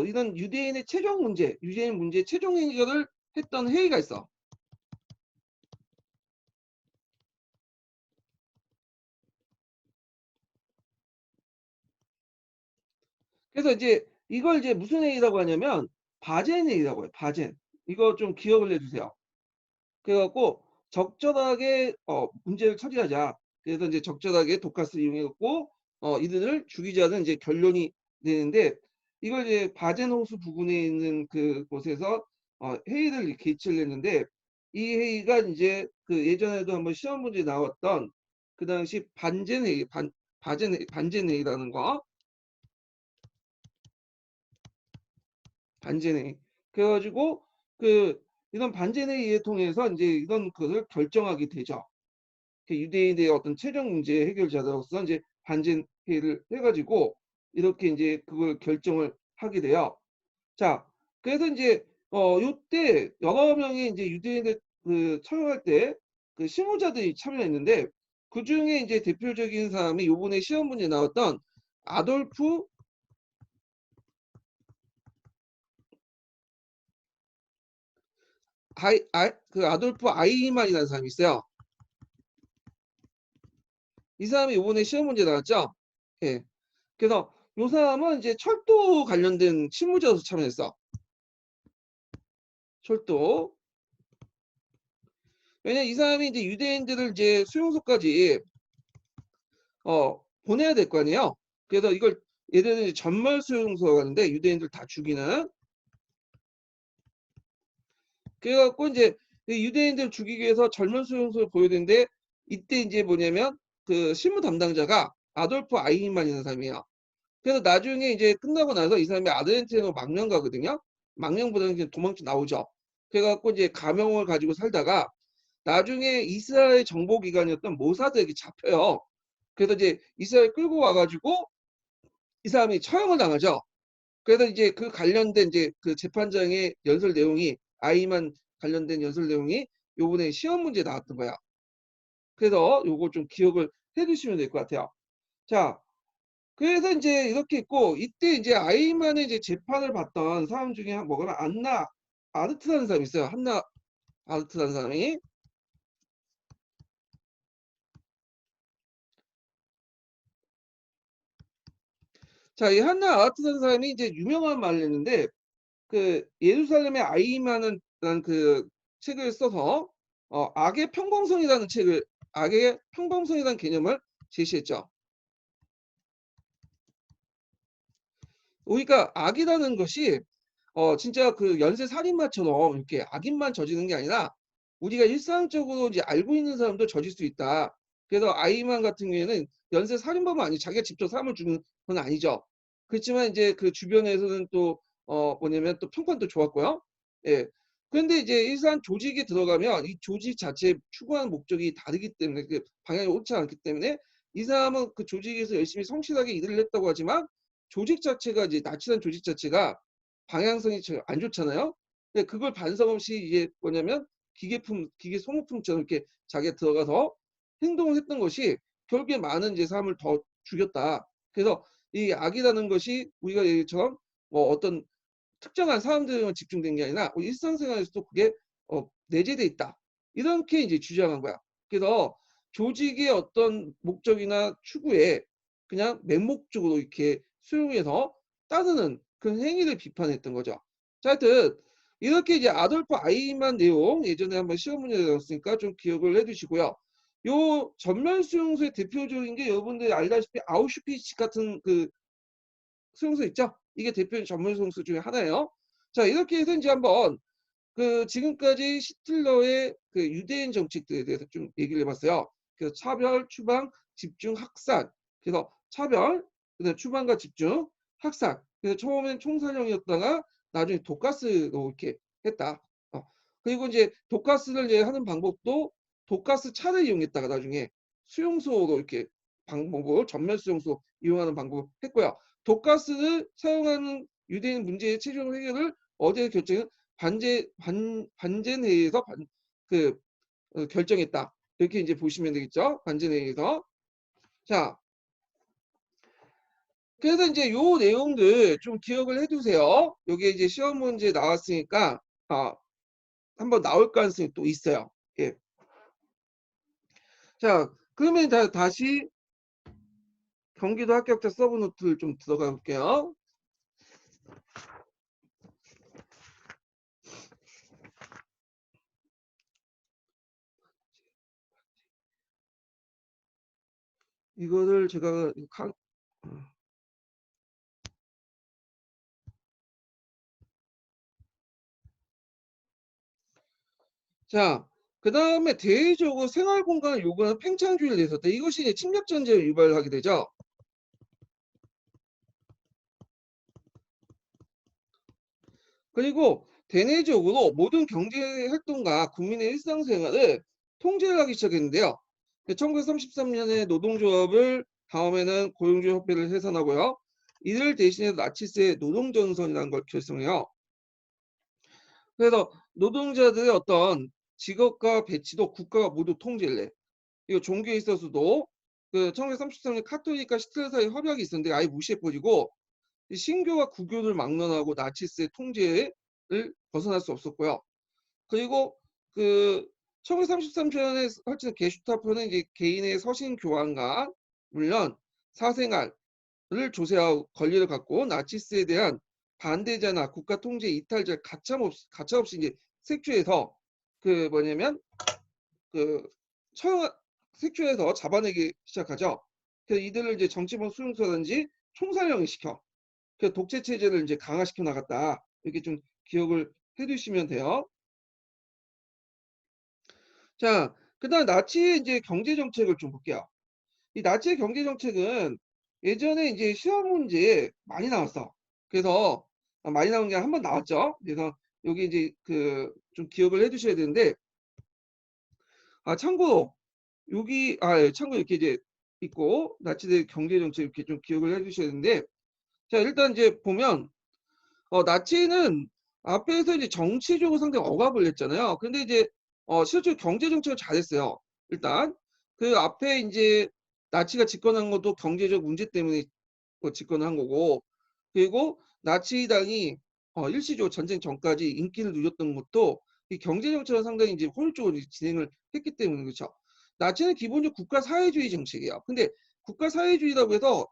이런 유대인의 최종 문제, 유대인 문제 최종 해결을 했던 회의가 있어. 그래서 이제 이걸 이제 무슨 회의라고 하냐면 바젠 회의라고 해요. 바젠. 이거 좀 기억을 해주세요. 그래갖고 적절하게 문제를 처리하자. 그래서 이제 적절하게 독가스를 이용해 갖고 이들을 죽이자는 이제 결론이 되는데, 이걸 이제 바젠호수 부근에 있는 그곳에서 회의를 이렇게 개최를 했는데, 이 회의가 이제 그 예전에도 한번 시험 문제 나왔던 그 당시 반젠 회의, 반젠 회의라는 거, 반젠 회의. 그래가지고 그 이런 반젠 회의에 통해서 이제 이런 것을 결정하게 되죠. 유대인의 어떤 최종 문제 해결자로서 이제 반젠 회의를 해가지고 이렇게 이제 그걸 결정을 하게 돼요. 자, 그래서 이제 요때 여러 명의 이제 유대인들 그 처형할 때 그 실무자들이 참여했는데, 그 중에 이제 대표적인 사람이 요번에 시험 문제 나왔던 아돌프 그 아돌프 아이히만이라는 사람이 있어요. 이 사람이 요번에 시험 문제 나왔죠. 예. 그래서 요 사람은 이제 철도 관련된 실무자로서 참여했어. 철도. 왜냐 이 사람이 이제 유대인들을 이제 수용소까지 보내야 될 거 아니에요. 그래서 이걸 예를 들어 전멸 수용소가 가는데 유대인들 다 죽이는. 그래갖고 이제 유대인들 죽이기 위해서 전멸 수용소를 보여야 되는데, 이때 이제 뭐냐면 그 실무 담당자가 아돌프 아이히만이라는 사람이에요. 그래서 나중에 이제 끝나고 나서 이 사람이 아르헨티나로 망명 가거든요. 망명보다는 그냥 도망쳐 나오죠. 그래갖고 이제 가명을 가지고 살다가 나중에 이스라엘 정보기관이었던 모사드에게 잡혀요. 그래서 이제 이스라엘 끌고 와가지고 이 사람이 처형을 당하죠. 그래서 이제 그 관련된 이제 그 재판장의 연설 내용이 아이만 관련된 연설 내용이 요번에 시험 문제에 나왔던 거야. 그래서 요거 좀 기억을 해두시면 될 것 같아요. 자, 그래서 이제 이렇게 있고, 이때 이제 아이만의 이제 재판을 받던 사람 중에 뭐가 안나 아르트라는 사람이 있어요. 한나 아르트라는 사람이. 자, 이 한나 아르트라는 사람이 이제 유명한 말을 했는데, 그 예루살렘의 아이만은 그 책을 써서 악의 평범성이라는 책을 악의 평범성이라는 개념을 제시했죠. 그러니까 악이라는 것이 진짜 그 연쇄 살인마처럼 이렇게 악인만 저지르는 게 아니라 우리가 일상적으로 이제 알고 있는 사람도 저질 수 있다. 그래서 아이만 같은 경우에는 연쇄 살인범은 아니, 자기가 직접 사람을 죽인 건 아니죠. 그렇지만 이제 그 주변에서는 또 뭐냐면 또 평판도 좋았고요. 예. 그런데 이제 일산 조직에 들어가면 이 조직 자체의 추구하는 목적이 다르기 때문에, 그 방향이 옳지 않기 때문에 이 사람은 그 조직에서 열심히 성실하게 일을 했다고 하지만 조직 자체가 이제 나치란 조직 자체가 방향성이 안 좋잖아요. 근데 그걸 반성 없이 이게 뭐냐면 기계 소모품처럼 이렇게 자기가 들어가서 행동을 했던 것이 결국에 많은 이제 사람을 더 죽였다. 그래서 이 악이라는 것이 우리가 얘기처럼 뭐 어떤 특정한 사람들에만 집중된 게 아니라 일상생활에서도 그게 내재돼 있다. 이렇게 이제 주장한 거야. 그래서 조직의 어떤 목적이나 추구에 그냥 맹목적으로 이렇게 수용해서 따르는 그런 행위를 비판했던 거죠. 자, 하여튼 이렇게 이제 아돌프 아이만 내용 예전에 한번 시험 문제 나왔으니까 좀 기억을 해두시고요. 요 전면 수용소의 대표적인 게 여러분들이 알다시피 아우슈피츠 같은 그 수용소 있죠? 이게 대표적인 전문 수용소 중에 하나예요. 자, 이렇게 해서 이제 한번 그 지금까지 히틀러의 그 유대인 정책들에 대해서 좀 얘기를 해봤어요. 그래서 차별, 추방, 집중, 학살. 그래서 차별, 그다음 추방과 집중, 학살. 그래서 처음엔 총살형이었다가 나중에 독가스로 이렇게 했다. 그리고 이제 독가스를 이제 하는 방법도 독가스 차를 이용했다가 나중에 수용소로 이렇게 방법을 전면 수용소 이용하는 방법을 했고요. 독가스를 사용하는 유대인 문제의 최종 해결을 어제 결정은 반젠회의에서 결정했다. 이렇게 이제 보시면 되겠죠. 반젠회의에서. 자, 그래서 이제 요 내용들 좀 기억을 해두세요. 여기 이제 시험 문제 나왔으니까 한번 나올 가능성이 또 있어요. 예. 자, 그러면 다시 경기도 합격자 서브 노트를 좀 들어가 볼게요. 이거를 제가 자, 그 다음에 대외적으로 생활 공간을 요구하는 팽창주의를 내세웠다. 이것이 이제 침략 전쟁을 유발하게 되죠. 그리고 대내적으로 모든 경제 활동과 국민의 일상생활을 통제를 하기 시작했는데요. 1933년에 노동조합을 다음에는 고용주협회를 해산하고요. 이를 대신해서 나치스의 노동전선이라는 걸 결성해요. 그래서 노동자들의 어떤 직업과 배치도 국가가 모두 통제를 해. 이거 종교에 있어서도 그 1933년 카톨릭과 시틀 사이 협약이 있었는데 아예 무시해버리고 신교와 구교를 막론하고 나치스의 통제를 벗어날 수 없었고요. 그리고 그 1933년에 펼치는 게슈타포는 이제 개인의 서신 교환과 물론 사생활을 조세하고 권리를 갖고 나치스에 대한 반대자나 국가 통제 이탈자 가차없이 이제 색출해서 그 뭐냐면 그 처형 색출해서 잡아내기 시작하죠. 그래서 이들을 이제 정치범 수용소라든지 총살형을 시켜. 그 독재 체제를 이제 강화시켜 나갔다. 이렇게 좀 기억을 해두시면 돼요. 자, 그다음 나치의 이제 경제 정책을 좀 볼게요. 이 나치의 경제 정책은 예전에 이제 시험 문제에 많이 나왔어. 그래서 많이 나온 게 한 번 나왔죠. 그래서 여기 이제 그 좀 기억을 해두셔야 되는데 참고로 여기 예, 참고 이렇게 이제 있고 나치의 경제 정책 이렇게 좀 기억을 해두셔야 되는데 자 일단 이제 보면 나치는 앞에서 이제 정치적으로 상당히 억압을 했잖아요. 근데 이제 실제로 경제 정책을 잘했어요. 일단 그 앞에 이제 나치가 집권한 것도 경제적 문제 때문에 집권한 거고 그리고 나치당이 일시적으로 전쟁 전까지 인기를 누렸던 것도 이 경제 정책을 상당히 이제 효율적으로 진행을 했기 때문에 그렇죠. 나치는 기본적으로 국가 사회주의 정책이에요. 근데 국가 사회주의라고 해서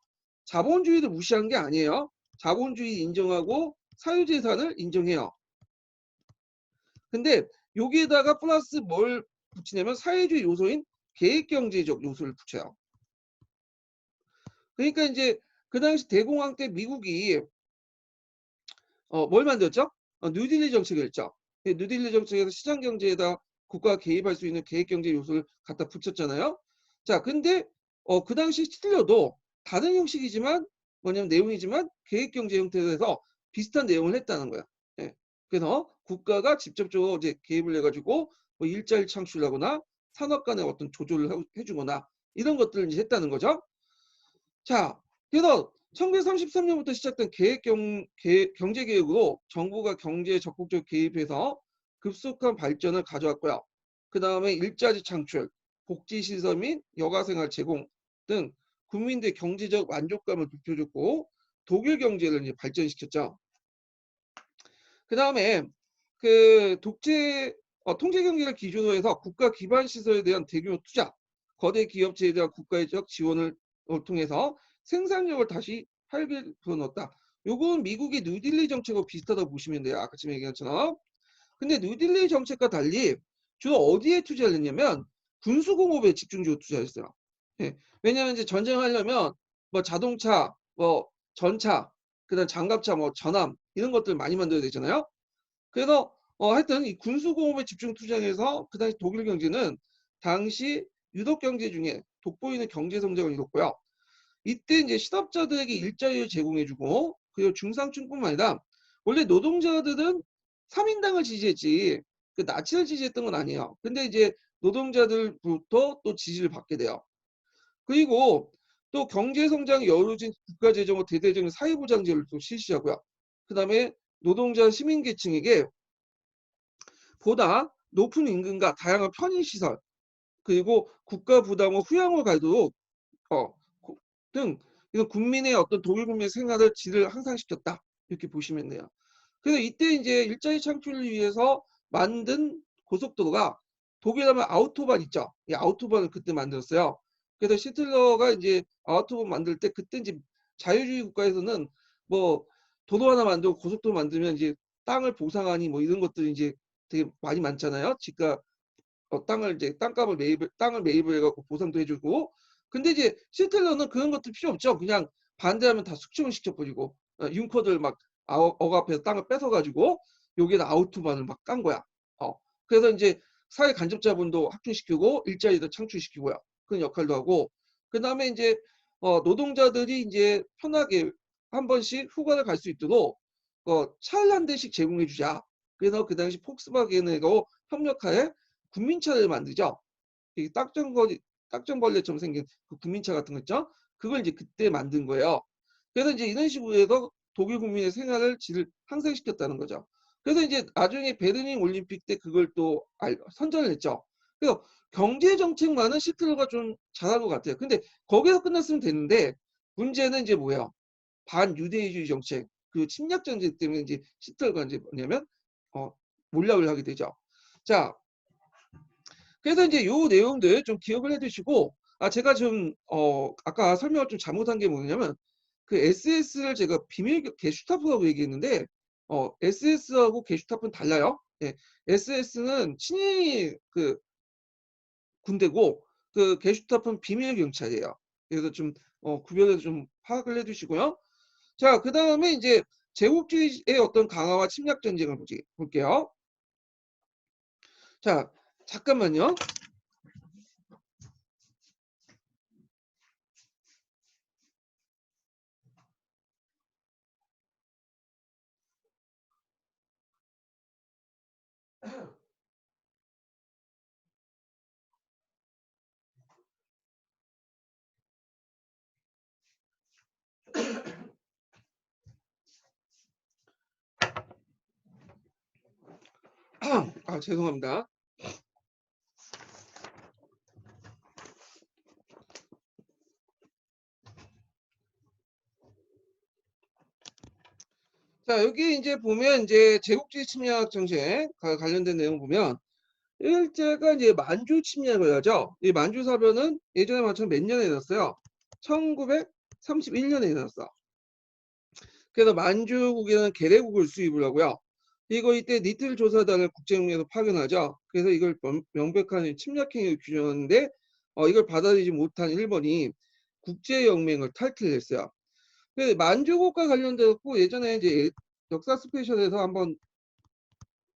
자본주의를 무시한 게 아니에요. 자본주의 인정하고 사유재산을 인정해요. 근데 여기에다가 플러스 뭘 붙이냐면 사회주의 요소인 계획경제적 요소를 붙여요. 그러니까 이제 그 당시 대공황 때 미국이 뭘 만들었죠? 뉴딜리 정책을 했죠. 뉴딜리 정책에서 시장 경제에다 국가가 개입할 수 있는 계획 경제 요소를 갖다 붙였잖아요. 자, 근데 그 당시 스틸러도 다른 형식이지만 뭐냐면 내용이지만 계획 경제 형태로 해서 비슷한 내용을 했다는 거야. 예. 그래서 국가가 직접적으로 이제 개입을 해가지고 뭐 일자리 창출하거나 산업 간의 어떤 조절을 해주거나 이런 것들을 이제 했다는 거죠. 자, 그래서 1933년부터 시작된 경제개혁으로 정부가 경제에 적극적으로 개입해서 급속한 발전을 가져왔고요. 그 다음에 일자리 창출, 복지시설 및 여가생활 제공 등 국민들의 경제적 만족감을 높여줬고 독일 경제를 이제 발전시켰죠. 그 다음에 그 통제 경제를 기준으로 해서 국가 기반 시설에 대한 대규모 투자, 거대 기업체에 대한 국가적 지원을 통해서 생산력을 다시 활기를 불어넣었다. 요건 미국의 뉴딜리 정책하고 비슷하다고 보시면 돼요. 아까 지금 얘기한 것처럼. 근데 뉴딜리 정책과 달리 주로 어디에 투자를 했냐면 군수공업에 집중적으로 투자했어요. 예. 왜냐하면 이제 전쟁하려면 뭐 자동차, 뭐 전차, 그다음 장갑차, 뭐 전함 이런 것들 많이 만들어야 되잖아요. 그래서 하여튼 이 군수공업에 집중 투자해서 그 당시 독일 경제는 당시 유럽 경제 중에 돋보이는 경제 성장을 이뤘고요. 이때 이제 실업자들에게 일자리를 제공해주고 그리고 중상층뿐만 아니라 원래 노동자들은 3인당을 지지했지 그 나치를 지지했던 건 아니에요. 근데 이제 노동자들부터 또 지지를 받게 돼요. 그리고 또 경제 성장이 여유진 국가 재정과 대대적인 사회보장제를 또 실시하고요. 그다음에 노동자 시민계층에게 보다 높은 임금과 다양한 편의시설 그리고 국가 부담과 휴양을 가도록 어, 등 이건 국민의 어떤 독일 국민의 생활을 질을 향상시켰다 이렇게 보시면 돼요. 그래서 이때 이제 일자리 창출을 위해서 만든 고속도로가 독일 하면 아우토반 있죠. 이 아우토반을 그때 만들었어요. 그래서 시틀러가 이제 아우토반 만들 때 그때 이제 자유주의 국가에서는 뭐 도로 하나 만들고 고속도로 만들면 이제 땅을 보상하니 뭐 이런 것들이 이제 되게 많이 많잖아요. 집값 땅을 이제 땅을 매입을 해갖고 보상도 해주고 근데 이제 시틀러는 그런 것도 필요 없죠. 그냥 반대하면 다 숙청을 시켜버리고 융커들 막 억압해서 땅을 뺏어가지고 여기다 아우토반을 막 깐 거야. 그래서 이제 사회 간접자본도 확충시키고 일자리도 창출시키고요. 그런 역할도 하고 그 다음에 이제 노동자들이 이제 편하게 한 번씩 휴가를 갈 수 있도록 차를 한 대씩 제공해 주자. 그래서 그 당시 폭스바겐하고 협력하에 국민차를 만들죠. 이게 딱정벌레처럼 생긴 그 국민차 같은 거 있죠? 그걸 이제 그때 만든 거예요. 그래서 이제 이런 식으로 해서 독일 국민의 생활을 질을 향상시켰다는 거죠. 그래서 이제 나중에 베르린 올림픽 때 그걸 또 선전을 했죠. 그래서 경제 정책만은 시틀러가 좀 잘한 것 같아요. 근데 거기서 끝났으면 됐는데 문제는 이제 뭐예요? 반유대주의 정책, 그 침략 정책 때문에 이제 시틀러가 이제 뭐냐면 몰락을 하게 되죠. 자, 그래서 이제 요 내용들 좀 기억을 해두시고 제가 좀 아까 설명을 좀 잘못한 게 뭐냐면 그 SS를 제가 비밀 게슈타포라고 얘기했는데 SS하고 게슈타포는 달라요. 예, SS는 친위 그 군대고 그 게슈타포는 비밀 경찰이에요. 그래서 좀 구별해서 좀 파악을 해두시고요. 자, 그 다음에 이제 제국주의의 어떤 강화와 침략 전쟁을 볼게요. 자, 잠깐만요. 죄송합니다. 자, 여기 이제 보면 이제 제국주의 침략 정책과 관련된 내용 보면 일제가 이제 만주 침략을 하죠. 이 만주 사변은 예전에 마찬가지로 몇 년에 일어났어요? 1931년에 일어났어. 그래서 만주국에는 계례국을 수입을 하고요. 이거 이때 니틀 조사단을 국제연맹에서 파견하죠. 그래서 이걸 명백한 침략행위를 규정하는데 이걸 받아들이지 못한 일본이 국제연맹을 탈퇴했어요. 그 만주국과 관련돼서 예전에 이제 역사 스페셜에서 한번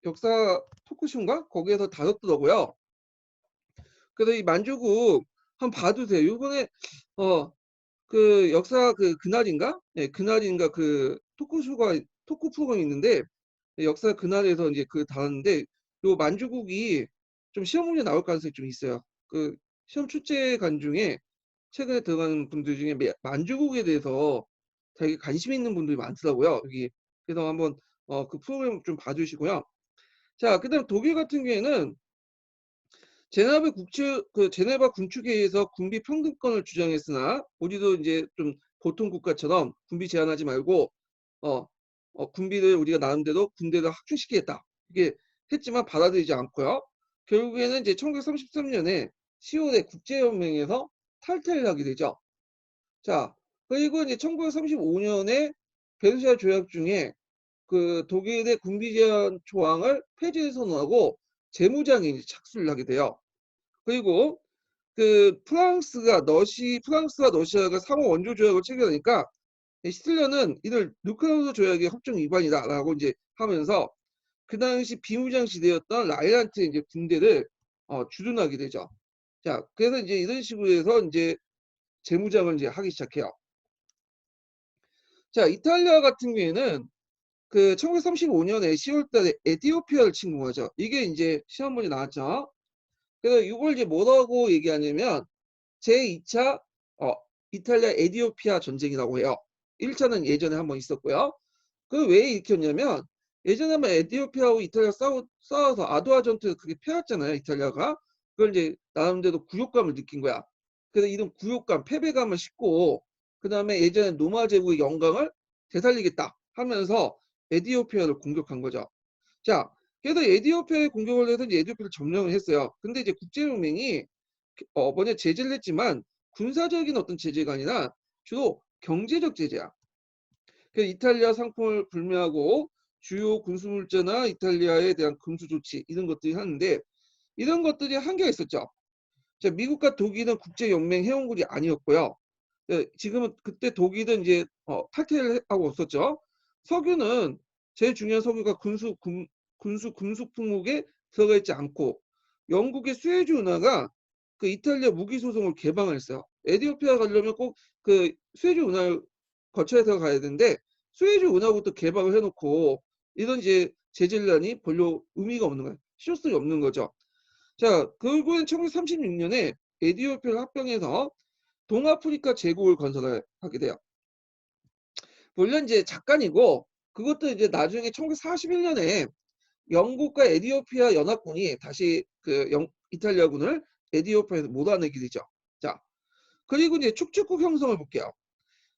역사 토크쇼인가 거기에서 다뤘더라고요. 그래서 이 만주국 한번 봐주세요. 이번에 그 역사 그날인가? 네, 그날인가 그 토크 프로그램이 있는데 역사 그날에서 이제 그 다뤘는데 요 만주국이 좀 시험 문제 나올 가능성이 좀 있어요. 그 시험 출제관 중에 최근에 들어가는 분들 중에 만주국에 대해서 되게 관심 있는 분들이 많더라고요. 여기 그래서 한번 그 프로그램 좀 봐주시고요. 자, 그다음 독일 같은 경우에는 제네바 군축회의에서 군비 평등권을 주장했으나 우리도 이제 좀 보통 국가처럼 군비 제한하지 말고 어, 군비를 우리가 나름대로 군대를 확충시키겠다. 이게 했지만 받아들이지 않고요. 결국에는 이제 1933년에 10월에 국제연맹에서 탈퇴를 하게 되죠. 자, 그리고 이제 1935년에 베르사유 조약 중에 그 독일의 군비 제한 조항을 폐지해 선언하고 재무장에 이제 착수를 하게 돼요. 그리고 그 프랑스와 러시아가 상호 원조 조약을 체결하니까 히틀러는 이들 루크라우드 조약의 협정 위반이다라고 이제 하면서 그 당시 비무장 시대였던 라이란트 이제 군대를 주둔하게 되죠. 자, 그래서 이제 이런 식으로 해서 이제 재무장을 이제 하기 시작해요. 자, 이탈리아 같은 경우에는 그 1935년에 10월달에 에티오피아를 침공하죠. 이게 이제 시험 문제 나왔죠. 그래서 이걸 이제 뭐라고 얘기하냐면 제2차 이탈리아 에티오피아 전쟁이라고 해요. 1차는 예전에 한번 있었고요. 그 왜 일으켰냐면 예전에 한번 에티오피아하고 이탈리아 싸워서 아두아 전투에서 그게 패했잖아요. 이탈리아가. 그걸 이제 나름대로 굴욕감을 느낀 거야. 그래서 이런 굴욕감, 패배감을 싣고 그 다음에 예전에 로마 제국의 영광을 되살리겠다 하면서 에티오피아를 공격한 거죠. 자, 그래서 에티오피아에 공격을 해서 이제 에티오피아를 점령을 했어요. 근데 이제 국제연맹이 뭐냐 제재를 했지만 군사적인 어떤 제재가 아니라 주로 경제적 제재야. 그래서 이탈리아 상품을 불매하고 주요 군수물자나 이탈리아에 대한 금수 조치 이런 것들이 하는데 이런 것들이 한계가 있었죠. 자, 미국과 독일은 국제연맹 회원국이 아니었고요. 지금은 그때 독일은 이제 탈퇴를 하고 없었죠. 석유는 제일 중요한 석유가 군수 금속 품목에 들어가 있지 않고 영국의 수에즈 운하가 그 이탈리아 무기 소송을 개방을 했어요. 에티오피아 가려면 꼭 그 수에즈 운하를 거쳐야 가야 되는데 수에즈 운하부터 개방을 해놓고 이런 이제 제재란이 별로 의미가 없는 거예요. 실효성이 없는 거죠. 자, 결국엔 1936년에 에티오피아를 합병해서 동아프리카 제국을 건설을 하게 돼요. 물론 이제 잠깐이고 그것도 이제 나중에 1941년에 영국과 에티오피아 연합군이 다시 그 이탈리아군을 에티오피아에서 몰아내게 되죠. 자, 그리고 이제 축축국 형성을 볼게요.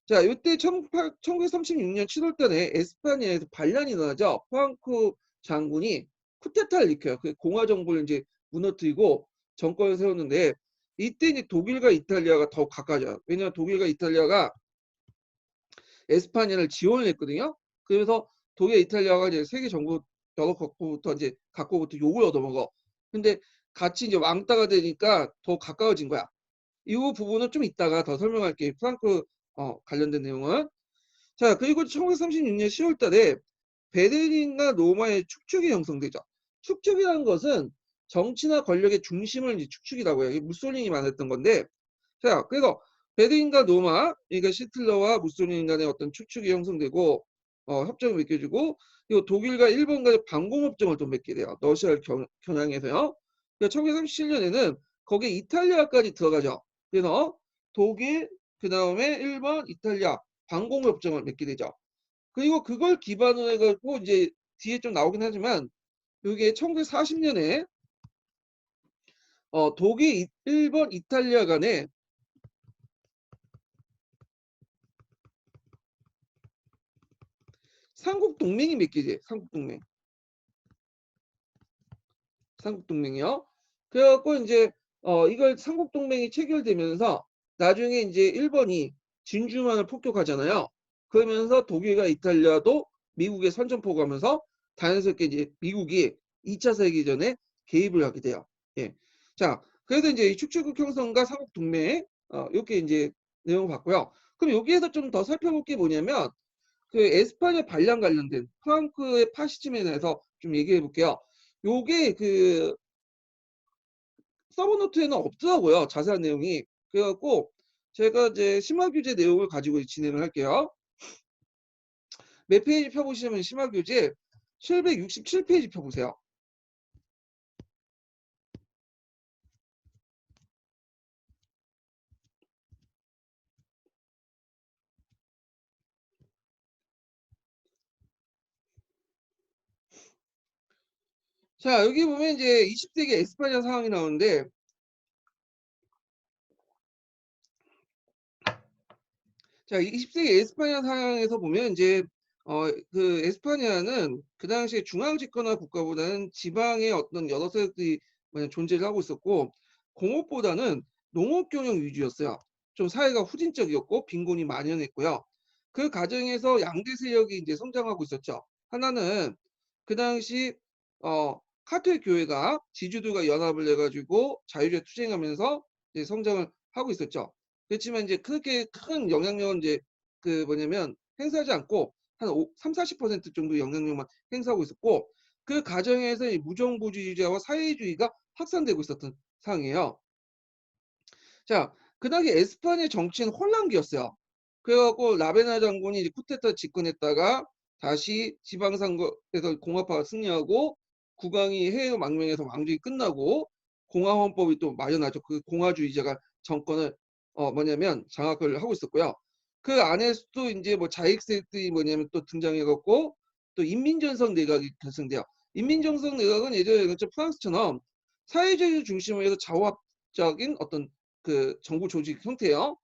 자, 이때 1936년 7월 달에 에스파니아에서 반란이 일어나죠. 프랑코 장군이 쿠데타를 일으켜요. 그 공화 정부를 이제 무너뜨리고 정권을 세웠는데 이때 이제 독일과 이탈리아가 더 가까워져요. 왜냐하면 독일과 이탈리아가 에스파니아를 지원을 했거든요. 그래서 독일, 이탈리아가 이제 세계 정부 여러 각국부터 욕을 얻어먹어. 근데 같이 이제 왕따가 되니까 더 가까워진 거야. 이 부분은 좀 이따가 더 설명할게요. 프랑크 관련된 내용은. 자, 그리고 1936년 10월 달에 베를린과 로마의 축축이 형성되죠. 축축이라는 것은 정치나 권력의 중심을 이제 축축이라고 해요. 이게 무솔리니 말했던 건데, 자, 그래서 베를린과 로마, 그러니까 시틀러와 무솔리니 간의 어떤 축축이 형성되고, 협정을 맺혀지고, 그리고 독일과 일본과의 방공협정을 또 맺게 돼요. 러시아를 겨냥해서요. 그러니까 1937년에는 거기에 이탈리아까지 들어가죠. 그래서 독일, 그 다음에 일본, 이탈리아 방공협정을 맺게 되죠. 그리고 그걸 기반으로 해가지고 이제 뒤에 좀 나오긴 하지만 이게 1940년에 독일, 일본, 이탈리아 간에 삼국 동맹이 맺히지. 삼국 동맹. 삼국 동맹이요. 그래갖고 이제 이걸 삼국 동맹이 체결되면서 나중에 이제 일본이 진주만을 폭격하잖아요. 그러면서 독일과 이탈리아도 미국에 선전포고 하면서 자연스럽게 이제 미국이 2차 세계전에 개입을 하게 돼요. 예. 자, 그래서 이제 이 축제국 형성과 삼국 동맹 이렇게 이제 내용을 봤고요. 그럼 여기에서 좀 더 살펴볼 게 뭐냐면 그 에스파냐 반란 관련된 프랑크의 파시즘에 대해서 좀 얘기해 볼게요. 요게 그 서브노트에는 없더라고요. 자세한 내용이. 그래갖고 제가 이제 심화규제 내용을 가지고 진행을 할게요. 몇 페이지 펴보시면 심화규제 767페이지 펴보세요. 자, 여기 보면 이제 20세기 에스파냐 상황이 나오는데 자, 20세기 에스파냐 상황에서 보면 이제 그 에스파냐는 그 당시에 중앙 집권화 국가보다는 지방의 어떤 여러 세력들이 존재를 하고 있었고 공업보다는 농업 경영 위주였어요. 좀 사회가 후진적이었고 빈곤이 만연했고요. 그 과정에서 양대 세력이 이제 성장하고 있었죠. 하나는 그 당시 카톨릭 교회가 지주들과 연합을 해가지고 자유주의 투쟁하면서 이제 성장을 하고 있었죠. 그렇지만 이제 그렇게 큰 영향력은 이제 그 뭐냐면 행사하지 않고 한 3, 40% 정도 영향력만 행사하고 있었고 그 과정에서 이 무정부주의자와 사회주의가 확산되고 있었던 상황이에요. 자, 그 당시 에스파냐 정치는 혼란기였어요. 그래갖고 라베나 장군이 이제 쿠데타 집권했다가 다시 지방선거에서 공화파가 승리하고 국왕이 해외 망명에서 왕족이 끝나고 공화헌법이 또 마련하죠. 그 공화주의자가 정권을 뭐냐면 장악을 하고 있었고요. 그 안에서도 이제 뭐 자익세력들이 뭐냐면 또 등장해갖고 또 인민전선 내각이 결성돼요. 인민전선 내각은 예전에 그렇죠 프랑스처럼 사회주의 중심으로 해서 자화적인 어떤 그 정부 조직 형태예요.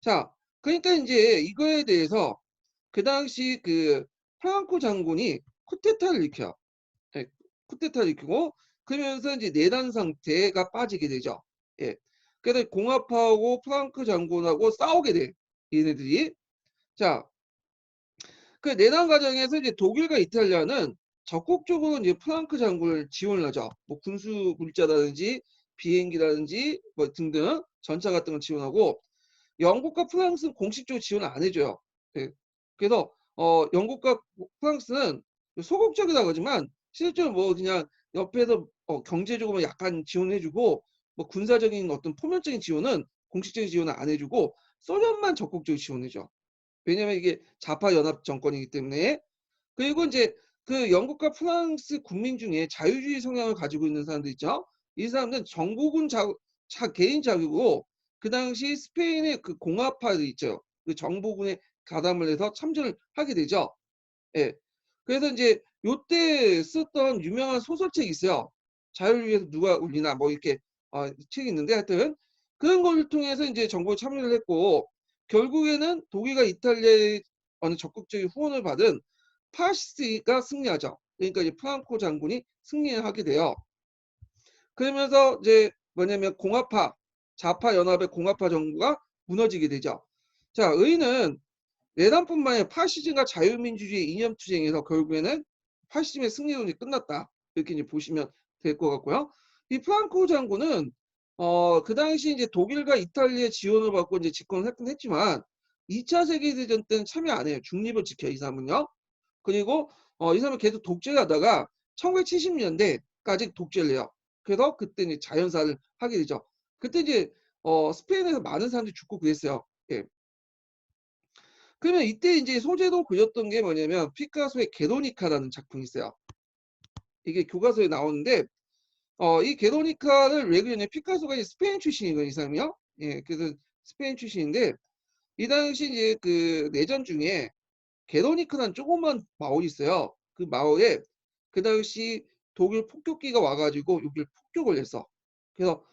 자, 그러니까 이제 이거에 대해서 그 당시 그 프랑코 장군이 쿠데타를 일으켜요. 예, 쿠데타를 일으키고 그러면서 이제 내란 상태가 빠지게 되죠. 예. 그래서 공화파하고 프랑크 장군하고 싸우게 돼. 얘네들이. 자, 그 내란 과정에서 이제 독일과 이탈리아는 적극적으로 이제 프랑크 장군을 지원을 하죠. 뭐 군수 물자라든지 비행기라든지 뭐 등등 전차 같은 걸 지원하고 영국과 프랑스는 공식적으로 지원을 안 해줘요. 예. 그래서 영국과 프랑스는 소극적이라고 하지만 실제로 뭐 그냥 옆에서 경제적으로 약간 지원해주고 뭐 군사적인 어떤 포면적인 지원은 공식적인 지원을 안 해주고 소련만 적극적으로 지원해줘. 왜냐면 이게 좌파 연합 정권이기 때문에. 그리고 이제 그 영국과 프랑스 국민 중에 자유주의 성향을 가지고 있는 사람들 있죠. 이 사람들은 정부군 개인 자격으로 그 당시 스페인의 그 공화파들 있죠. 그 정부군에 가담을 해서 참전을 하게 되죠. 예. 그래서 이제 요때 썼던 유명한 소설책이 있어요. 자유를 위해서 누가 울리나 뭐 이렇게 책이 있는데 하여튼 그런 걸 통해서 이제 정부에 참여를 했고 결국에는 독일과 이탈리아의 어느 적극적인 후원을 받은 파시스트가 승리하죠. 그러니까 이제 프랑코 장군이 승리하게 돼요. 그러면서 이제 뭐냐면 좌파 연합의 공화파 정부가 무너지게 되죠. 자, 의는 내란뿐만 아니라 파시즘과 자유민주주의 이념투쟁에서 결국에는 파시즘의 승리로 끝났다. 이렇게 이제 보시면 될 것 같고요. 이 프랑코 장군은 그 당시 이제 독일과 이탈리아의 지원을 받고 이제 집권을 했긴 했지만 2차 세계대전 때는 참여 안 해요. 중립을 지켜요, 이 사람은요. 그리고 이 사람은 계속 독재를 하다가 1970년대까지 독재를 해요. 그래서 그때 이제 자연사를 하게 되죠. 그때 이제 스페인에서 많은 사람들이 죽고 그랬어요. 예. 그러면 이때 이제 소재로 그렸던 게 뭐냐면 피카소의 게르니카라는 작품이 있어요. 이게 교과서에 나오는데 이 게르니카를 왜 그렸냐? 피카소가 이제 스페인 출신이거든요, 이 사람이요. 예, 그래서 스페인 출신인데 이 당시 이제 그 내전 중에 게르니카라는 조그만 마을이 있어요. 그 마을에 그 당시 독일 폭격기가 와가지고 여기를 폭격을 했어. 그래서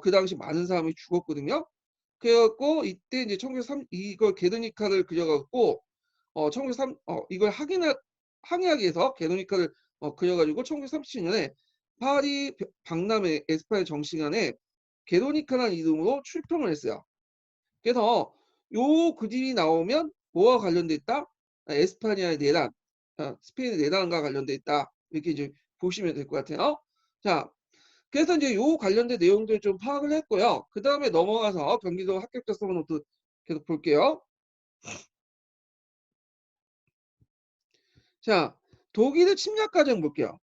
그 당시 많은 사람이 죽었거든요. 그래갖고 이때 이제 1903 이걸 게르니카를 그려갖고 1903 이걸 항의하기 위해서 게르니카를 그려가지고 1937년에 파리 박람회 에스파냐 정시간에 게르니카라는 이름으로 출품을 했어요. 그래서 요 그림이 나오면 뭐와 관련돼 있다? 에스파냐의 내란, 스페인의 내란과 관련돼 있다. 이렇게 이제 보시면 될 것 같아요. 자, 그래서 이제 요 관련된 내용들 좀 파악을 했고요. 그 다음에 넘어가서 경기도 합격자 서문부터 계속 볼게요. 자, 독일의 침략 과정 볼게요.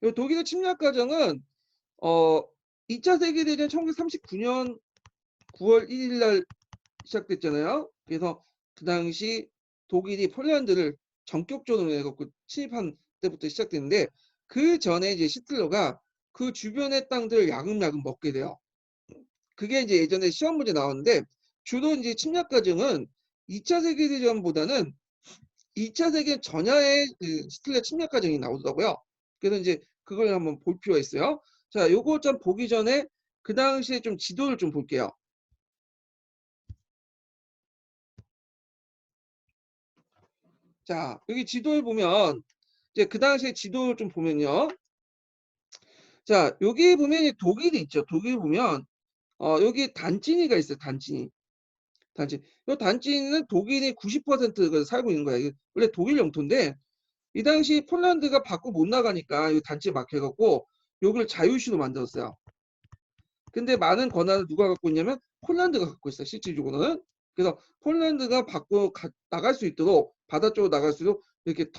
요 독일의 침략 과정은 어 2차 세계대전 1939년 9월 1일 날 시작됐잖아요. 그래서 그 당시 독일이 폴란드를 전격적으로 해갖고 침입한 때부터 시작됐는데 그 전에 이제 히틀러가 그 주변의 땅들을 야금야금 먹게 돼요. 그게 이제 예전에 시험 문제 나왔는데 주로 이제 침략 과정은 2차 세계대전보다는 2차 세계 전야의 그 히틀러 침략 과정이 나오더라고요. 그래서 이제 그걸 한번 볼 필요가 있어요. 자, 요거 좀 보기 전에 그 당시에 좀 지도를 좀 볼게요. 자, 여기 지도에 보면 이제 그 당시에 지도를 좀 보면요. 자, 여기 보면 독일이 있죠. 독일 보면 여기 단지니가 있어요. 단지니. 단지. 이 단지니는 독일이 90%가 살고 있는 거야. 이게 원래 독일 영토인데 이 당시 폴란드가 밖으로 못 나가니까 이 단지에 막혀갖고 여기를 자유시로 만들었어요. 근데 많은 권한을 누가 갖고 있냐면 폴란드가 갖고 있어요. 실질적으로는. 그래서 폴란드가 밖으로 나갈 수 있도록 바다 쪽으로 나갈 수 있도록 이렇게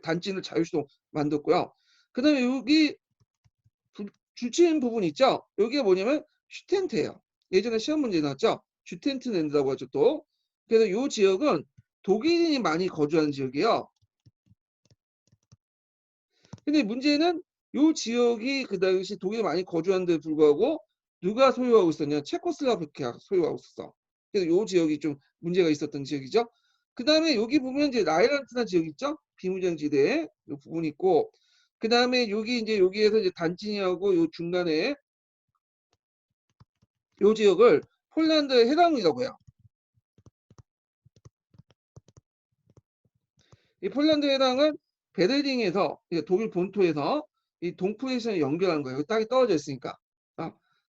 단지를 자유시로 만들었고요. 그 다음에 여기 주치인 부분 있죠? 여기가 뭐냐면 슈텐트예요. 예전에 시험 문제 나왔죠? 슈텐트랜드라고 하죠 또. 그래서 이 지역은 독일인이 많이 거주하는 지역이에요. 근데 문제는 이 지역이 그 당시 독일이 많이 거주하는데 불구하고 누가 소유하고 있었냐? 체코슬라바키아가 소유하고 있었어. 그래서 이 지역이 좀 문제가 있었던 지역이죠. 그 다음에 여기 보면 이제 라이란트나 지역 있죠? 비무장지대 이 부분 있고 그 다음에 여기 이제 여기에서 이제 단지니하고 요 중간에 이 지역을 폴란드의 해당이라고 해요. 이 폴란드 해당은 베르링에서 독일 본토에서 이 동프레션을 연결한 거예요. 땅이 떨어져 있으니까.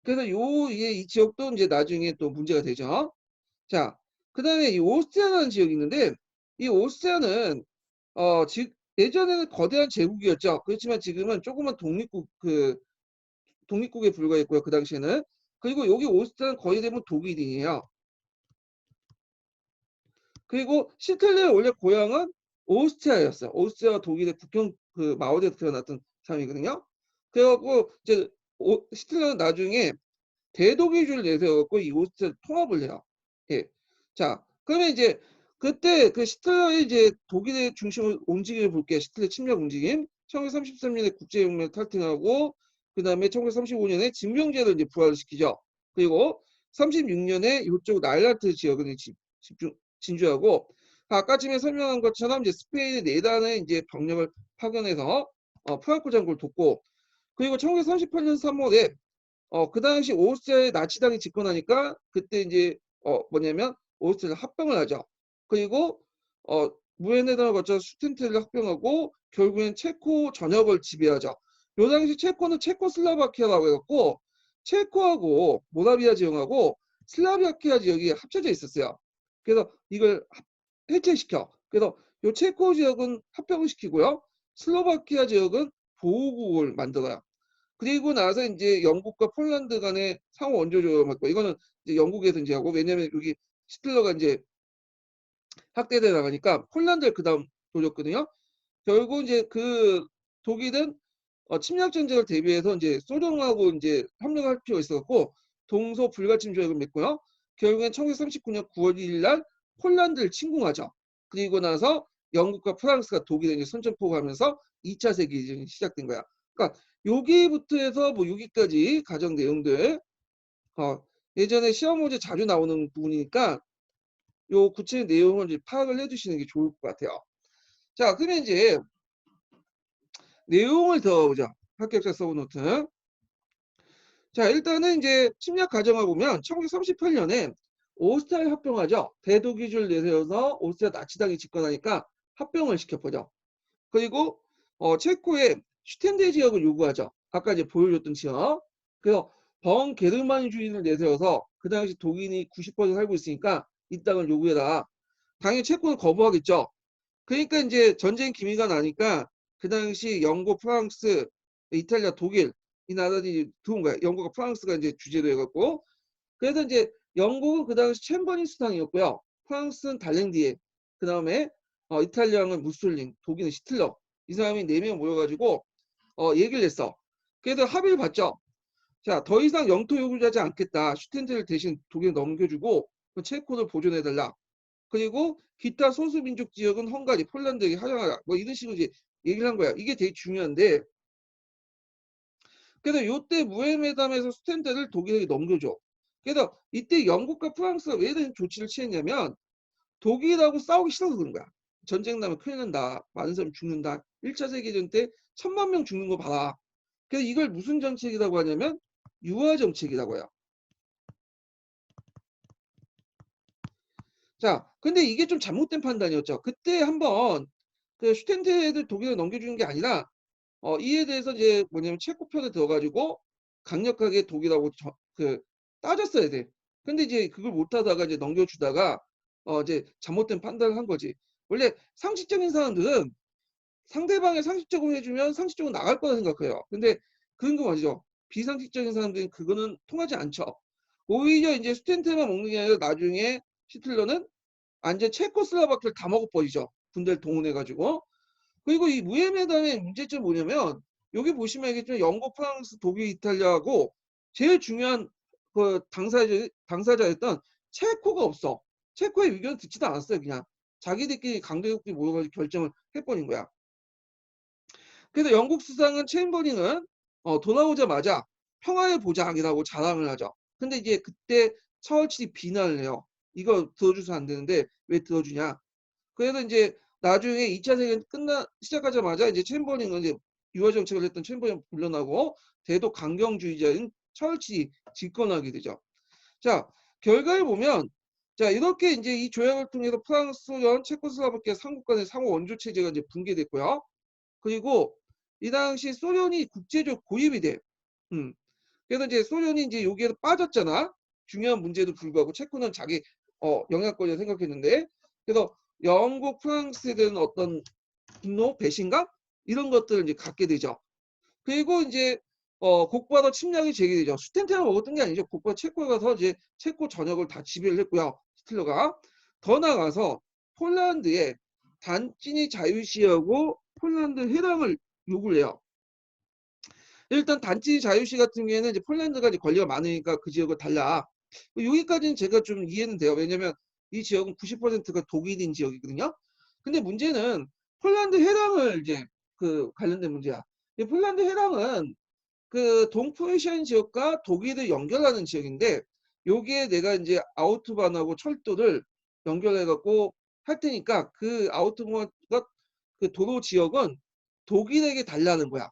그래서 이 지역도 이제 나중에 또 문제가 되죠. 자, 그 다음에 이 오스트리아라는 지역이 있는데 이 오스트리아는 예전에는 거대한 제국이었죠. 그렇지만 지금은 조그만 독립국에 불과했고요. 그 당시에는. 그리고 여기 오스트리아는 거의 대부분 독일인이에요. 그리고 시틀러의 원래 고향은 오스트리아였어요. 오스트리아와 독일의 국경 그 마을에서 태어났던 사람이거든요. 그래갖고 이제 시틀러는 나중에 대독일주를 내세워갖고 이 오스트리아 통합을 해요. 예. 자, 그러면 이제 그때 그 시틀러의 이제 독일의 중심을 움직임을 볼게요. 시틀러 침략 움직임. 1933년에 국제혁명 탈퇴하고 그다음에 1935년에 징병제를 이제 부활시키죠. 그리고 36년에 이쪽 나일라트 지역을 진주하고 아까 전에 설명한 것처럼 이제 스페인의 네단의 이제 병력을 파견해서 프랑코 장군을 돕고 그리고 1938년 3월에 그 당시 오스트리아의 나치당이 집권하니까 그때 이제 뭐냐면 오스트리아 합병을 하죠. 그리고 무에네단을 거쳐 슈텐트를 합병하고 결국엔 체코 전역을 지배하죠. 요 당시 체코는 체코슬라바키아라고 해갖고 체코하고 모라비아 지역하고 슬라비아키아 지역이 합쳐져 있었어요. 그래서 이걸 해체시켜. 그래서 요 체코 지역은 합병을 시키고요. 슬로바키아 지역은 보호국을 만들어요. 그리고 나서 이제 영국과 폴란드 간의 상호 원조 조약을 이거는 이제 영국에서 이제 하고 왜냐면 여기 히틀러가 이제 학대돼 나가니까 폴란드를 그다음 돌렸거든요. 결국 이제 그 독일은 침략 전쟁을 대비해서 이제 소련하고 이제 협력할 필요가 있었고 동서 불가침 조약을 맺고요. 결국엔 1939년 9월 1일 날 폴란드를 침공하죠. 그리고 나서 영국과 프랑스가 독일에 이제 선전포고하면서 2차 세계대전이 시작된 거야. 그러니까 여기부터 해서 뭐 여기까지 가정 내용들 예전에 시험 문제 자주 나오는 부분이니까 요 구체 내용을 이제 파악을 해두시는 게 좋을 것 같아요. 자, 그러면 이제 내용을 더 보자. 합격자 서브노트. 자, 일단은 이제 침략 과정을 보면 1938년에 오스트리아 합병하죠. 대독일주를 내세워서 오스트리아 나치당이 집권하니까 합병을 시켜보죠. 그리고 체코의 슈텐데 지역을 요구하죠. 아까 이제 보여줬던 지역. 그래서 번게르만주의를 내세워서 그 당시 독일이 90% 살고 있으니까 이 땅을 요구해라. 당연히 체코는 거부하겠죠. 그러니까 이제 전쟁 기미가 나니까 그 당시 영국, 프랑스, 이탈리아, 독일 이 나라들이 들어온 거야. 영국과 프랑스가 이제 주재로 해갖고 그래서 이제 영국은 그 당시 챔버린 수상이었고요. 프랑스는 달랭디에 그 다음에 이탈리아는 무솔린, 독일은 히틀러 이 사람이 4명 모여가지고 얘기를 했어. 그래서 합의를 봤죠. 자, 더 이상 영토 요구를 하지 않겠다. 슈텐트를 대신 독일에 넘겨주고 체코를 보존해달라. 그리고 기타 소수민족 지역은 헝가리, 폴란드에게 하장하라. 뭐 이런 식으로 이제 얘기를 한 거야. 이게 되게 중요한데 그래서 요때 무헬회담에서 슈텐트를 독일에게 넘겨줘. 그래서 이때 영국과 프랑스가 왜 이런 조치를 취했냐면 독일하고 싸우기 싫어서 그런 거야. 전쟁 나면 큰일 난다. 많은 사람 죽는다. 1차 세계대전 때 1000만 명 죽는 거 봐라. 그래서 이걸 무슨 정책이라고 하냐면 유화 정책이라고 해요. 자, 근데 이게 좀 잘못된 판단이었죠. 그때 한번 그 슈텐트를 독일에 넘겨주는 게 아니라 이에 대해서 이제 뭐냐면 체코 편에 들어가지고 강력하게 독일하고 따졌어야 돼. 근데 이제 그걸 못하다가 이제 넘겨주다가 이제 잘못된 판단을 한 거지. 원래 상식적인 사람들은 상대방의 상식적으로 해주면 상식적으로 나갈 거라 생각해요. 근데 그런 거 맞죠. 비상식적인 사람들은 그거는 통하지 않죠. 오히려 이제 스텐트만 먹는 게 아니라 나중에 히틀러는 완전 체코슬라바키아를 다 먹어버리죠. 군대를 동원해가지고. 그리고 이 무헬회담의 문제점이 뭐냐면 여기 보시면 알겠지만 영국, 프랑스, 독일, 이탈리아하고 제일 중요한 그 당사자였던 체코가 없어. 체코의 의견을 듣지도 않았어요. 그냥 자기들끼리 강대국들이 모여가지고 결정을 해버린 거야. 그래서 영국 수상은 체인버링은 돌아오자마자 평화의 보장이라고 자랑을 하죠. 근데 이제 그때 처칠이 비난을 해요. 이거 들어줘서 안 되는데 왜 들어주냐. 그래서 이제 나중에 2차 세계 시작하자마자 이제 챔버링은 이제 유화 정책을 했던 챔버링 물러나고 대독 강경주의자인 처칠이 집권하게 되죠. 자, 결과를 보면 자, 이렇게 이제 이 조약을 통해서 프랑스, 소련, 체코슬라바키아 삼국 간의 상호 원조 체제가 이제 붕괴됐고요. 그리고 이 당시 소련이 국제적 고립이 돼. 그래서 이제 소련이 이제 여기에서 빠졌잖아. 중요한 문제도 불구하고 체코는 자기 영향권이라 생각했는데 그래서 영국, 프랑스에 대한 어떤 분노, 배신감 이런 것들을 이제 갖게 되죠. 그리고 이제 곧바로 침략이 제기되죠. 수텐테를 먹었던 게 아니죠. 곧바로 체코에 가서 이제 체코 전역을 다 지배를 했고요. 히틀러가. 더 나아가서 폴란드에 단찐이 자유시하고 폴란드 해당을 요구를 해요. 일단 단찐이 자유시 같은 경우에는 이제 폴란드가 이제 권리가 많으니까 그 지역을 달라. 여기까지는 제가 좀 이해는 돼요. 왜냐면 이 지역은 90%가 독일인 지역이거든요. 근데 문제는 폴란드 해당을 이제 그 관련된 문제야. 이 폴란드 해당은 그 동프로시안 지역과 독일을 연결하는 지역인데 여기에 내가 이제 아우토반하고 철도를 연결해 갖고 할 테니까 그 아우토반과 그 도로 지역은 독일에게 달라는 거야.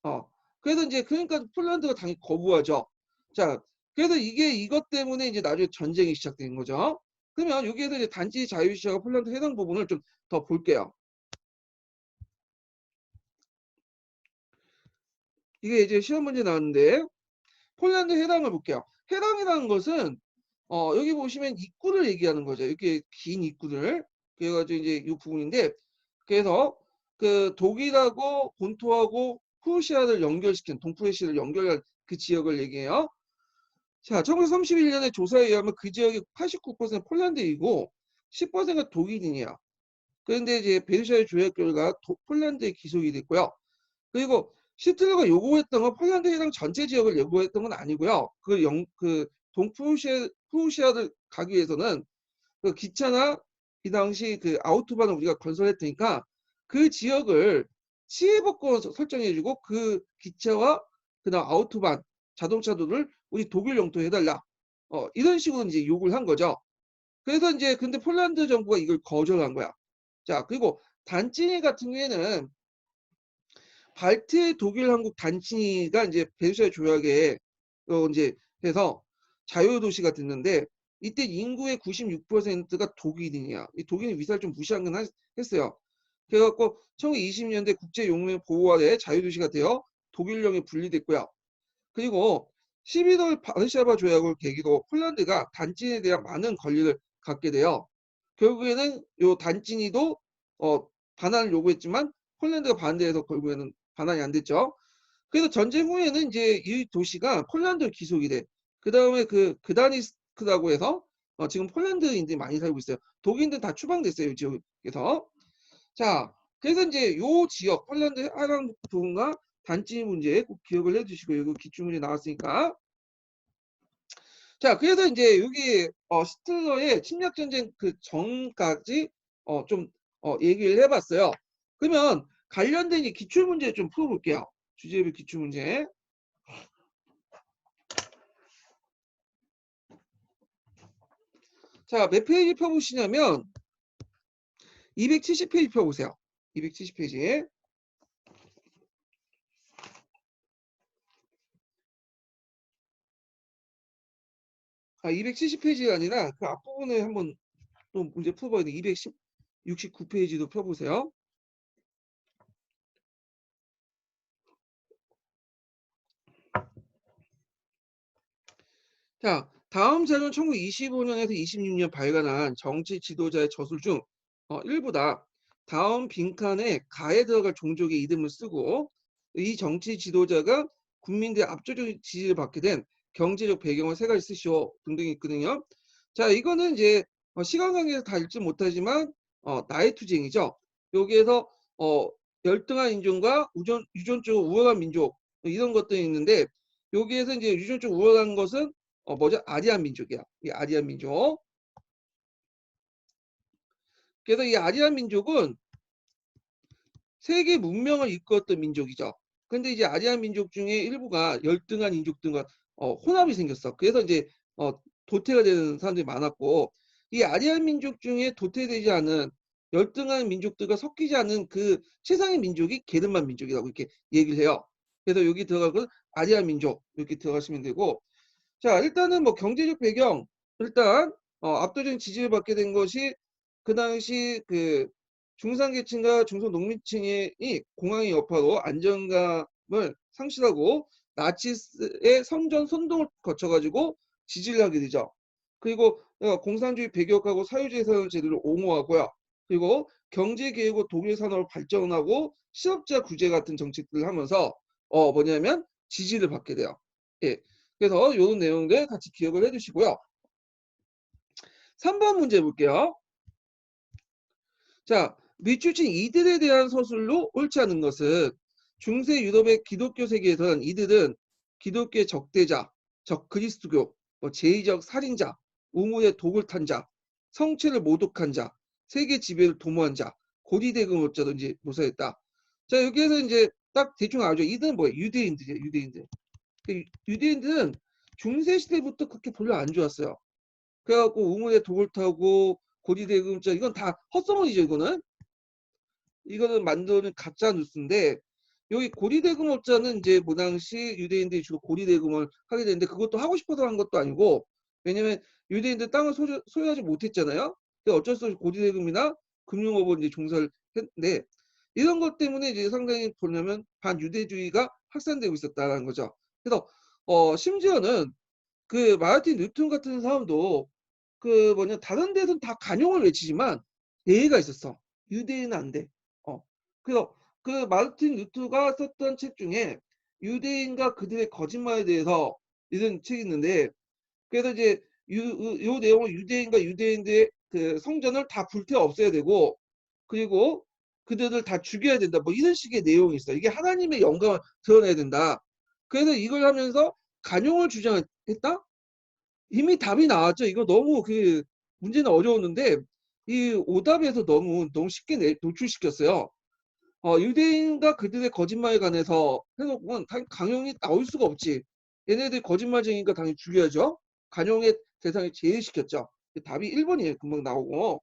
어. 그래서 이제 그러니까 폴란드가 당연히 거부하죠. 자, 그래서 이게 이것 때문에 이제 나중에 전쟁이 시작된 거죠. 그러면 여기에서 이제 단지 자유시하고 폴란드 해당 부분을 좀 더 볼게요. 이게 이제 시험 문제 나왔는데 폴란드 해당을 볼게요. 해당이라는 것은 여기 보시면 입구를 얘기하는 거죠. 이렇게 긴 입구들. 그래가지고 이제 이 부분인데 그래서 그 독일하고 본토하고 프루시아를 연결시킨 동프루시아를 연결한 그 지역을 얘기해요. 자, 1931년에 조사에 의하면 그 지역이 89% 폴란드이고 10%가 독일인이야. 그런데 이제 베르사유 조약 결과 폴란드에 기속이 됐고요. 그리고 히틀러가 요구했던 건 폴란드 해당 전체 지역을 요구했던 건 아니고요. 그 동프루시아를 가기 위해서는 그 기차나 이 당시 그 아우토반을 우리가 건설했으니까 그 지역을 시해법권 설정해주고 그 기차와 그다음 아우토반 자동차도를 우리 독일 영토에 해달라. 이런 식으로 이제 요구를 한 거죠. 그래서 이제 근데 폴란드 정부가 이걸 거절한 거야. 자, 그리고 단찐이 같은 경우에는 발트 독일 한국 단친이가 이제 베르사유 조약에 이제 해서 자유도시가 됐는데 이때 인구의 96%가 독일인이야. 이 독일은 위사를 좀 무시한 건 했어요. 그래갖고 1920년대 국제용맹 보호 아래 자유도시가 되어 독일령에 분리됐고요. 그리고 12월 바르샤바 조약을 계기로 폴란드가 단친에 대한 많은 권리를 갖게 돼요. 결국에는 요 단친이도 반환을 요구했지만 폴란드가 반대해서 결국에는 반환이 안 됐죠. 그래서 전쟁 후에는 이제 이 도시가 폴란드 기속이 돼. 그 다음에 그 그다니스크라고 해서 지금 폴란드인들이 많이 살고 있어요. 독일인들 다 추방됐어요, 이 지역에서. 자, 그래서 이제 요 지역 폴란드 해당 부분과 단지 문제 꼭 기억을 해주시고 이거 기출문제 나왔으니까. 자, 그래서 이제 여기 히틀러의 침략 전쟁 그 전까지 좀 얘기를 해봤어요. 그러면 관련된 이 기출 문제 좀 풀어볼게요. 주제별 기출 문제. 자, 몇 페이지 펴보시냐면 270페이지 펴보세요. 270페이지. 아, 270페이지가 아니라 그 앞부분에 한번 또 문제 풀어봐야 돼. 269페이지도 펴보세요. 자, 다음 자료는 1925년에서 26년 발간한 정치 지도자의 저술 중 일부다. 다음 빈칸에 가에 들어갈 종족의 이름을 쓰고 이 정치 지도자가 국민들의 압도적 지지를 받게 된 경제적 배경을 세 가지 쓰시오 등등이 있거든요. 자, 이거는 이제 시간 관계에서 다 읽지 못하지만 나의 투쟁이죠. 여기에서 열등한 인종과 유전적으로 우월한 민족 이런 것들이 있는데 여기에서 이제 유전적으로 우월한 것은 뭐죠? 아리안 민족이야. 이 아리안 민족. 그래서 이 아리안 민족은 세계 문명을 이끌었던 민족이죠. 근데 이제 아리안 민족 중에 일부가 열등한 인종들과 혼합이 생겼어. 그래서 이제 도태가 되는 사람들이 많았고 이 아리안 민족 중에 도태되지 않은 열등한 민족들과 섞이지 않은 그 최상의 민족이 게르만 민족이라고 이렇게 얘기를 해요. 그래서 여기 들어갈 건 아리안 민족 이렇게 들어가시면 되고 자, 일단은 뭐 경제적 배경, 일단 압도적인 지지를 받게 된 것이 그 당시 그 중산계층과 중소농민층이 공황의 여파로 안정감을 상실하고 나치스의 선전 선동을 거쳐가지고 지지를 하게 되죠. 그리고 공산주의 배격하고 사회주의 제도를 옹호하고요. 그리고 경제개혁과 독일 산업을 발전하고 실업자 구제 같은 정책들을 하면서 뭐냐면 지지를 받게 돼요. 예. 그래서 요런 내용들 같이 기억을 해 두시고요. 3번 문제 볼게요. 자, 밑줄친 이들에 대한 서술로 옳지 않은 것은 중세 유럽의 기독교 세계에서는 이들은 기독교의 적대자, 적 그리스도교, 뭐 제의적 살인자, 우물에 독을 탄 자, 성체를 모독한 자, 세계 지배를 도모한 자, 고리대금업자도 이제 묘사했다. 자, 여기에서 이제 딱 대충 알죠. 이들은 뭐예요? 유대인들이에요. 유대인들. 유대인들은 중세 시대부터 그렇게 별로 안 좋았어요. 그래갖고 우물에 독을 타고 고리대금자 이건 다 헛소문이죠. 이거는 만드는 가짜 뉴스인데 여기 고리대금업자는 이제 그 당시 유대인들이 주로 고리대금을 하게 되는데 그것도 하고 싶어서 한 것도 아니고 왜냐면 유대인들 땅을 소유하지 못했잖아요. 근데 어쩔 수 없이 고리대금이나 금융업을 이제 종사를 했는데 이런 것 때문에 이제 상당히 보려면 반유대주의가 확산되고 있었다는 거죠. 그래서 심지어는 그 마르틴 뉴턴 같은 사람도 그 뭐냐 다른 데서는 다 간용을 외치지만 예의가 있었어. 유대인은 안 돼. 어. 그래서 그 마르틴 루터가 썼던 책 중에 유대인과 그들의 거짓말에 대해서 이런 책이 있는데 그래서 이제 요 내용은 유대인과 유대인들의 그 성전을 다 불태워 없애야 되고 그리고 그들을 다 죽여야 된다. 뭐 이런 식의 내용이 있어. 이게 하나님의 영광을 드러내야 된다. 그래서 이걸 하면서 간용을 주장했다? 이미 답이 나왔죠. 이거 너무 그 문제는 어려웠는데 이 오답에서 너무 쉽게 노출시켰어요. 유대인과 그들의 거짓말에 관해서 해석은 강용이 나올 수가 없지. 얘네들 거짓말쟁이니까 당연히 죽여야죠. 간용의 대상에 제외시켰죠. 답이 1번이에요. 금방 나오고.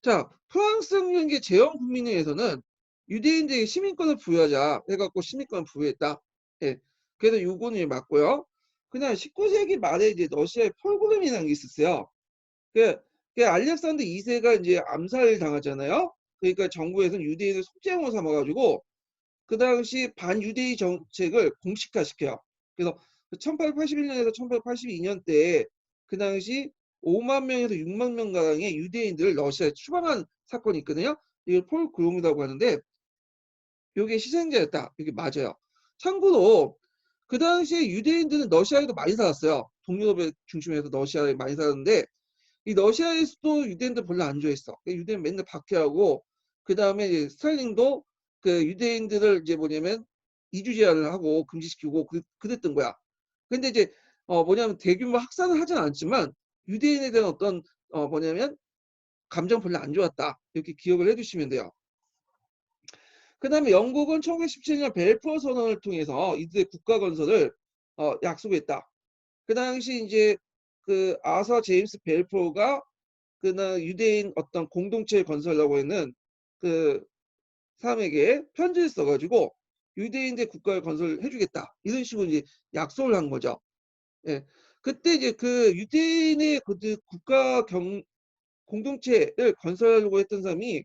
자, 프랑스 혁명의 제형 국민회에서는 유대인들에게 시민권을 부여하자 해갖고 시민권을 부여했다. 예. 그래서 요거는 맞고요. 그냥 19세기 말에 이제 러시아의 폴그롬이라는 게 있었어요. 그, 그 알렉산더 2세가 이제 암살 당하잖아요. 그러니까 정부에서는 유대인을 속죄형으로 삼아가지고 그 당시 반유대의 정책을 공식화시켜요. 그래서 1881년에서 1882년 때에 그 당시 5만 명에서 6만 명 가량의 유대인들을 러시아에 추방한 사건이 있거든요. 이걸 폴그롬이라고 하는데 이게 희생자였다. 이게 맞아요. 참고로 그 당시에 유대인들은 러시아에도 많이 살았어요. 동유럽의 중심에서 러시아에 많이 살았는데 이 러시아에서도 유대인들 별로 안 좋아했어. 유대인 맨날 박해하고 그 다음에 이제 스탈린도 그 유대인들을 이제 뭐냐면 이주 제한을 하고 금지시키고 그랬던 거야. 근데 이제 뭐냐면 대규모 학살을 하진 않지만 유대인에 대한 어떤 뭐냐면 감정 별로 안 좋았다. 이렇게 기억을 해두시면 돼요. 그 다음에 영국은 1917년 벨푸어 선언을 통해서 이들의 국가 건설을 약속했다. 그 당시 이제 그 아서 제임스 벨푸어가 그나 유대인 어떤 공동체 건설하고 있는 그 사람에게 편지를 써가지고 유대인들 국가를 건설해주겠다 이런 식으로 이제 약속을 한 거죠. 예. 그때 이제 그 유대인의 그 국가 공동체를 건설하려고 했던 사람이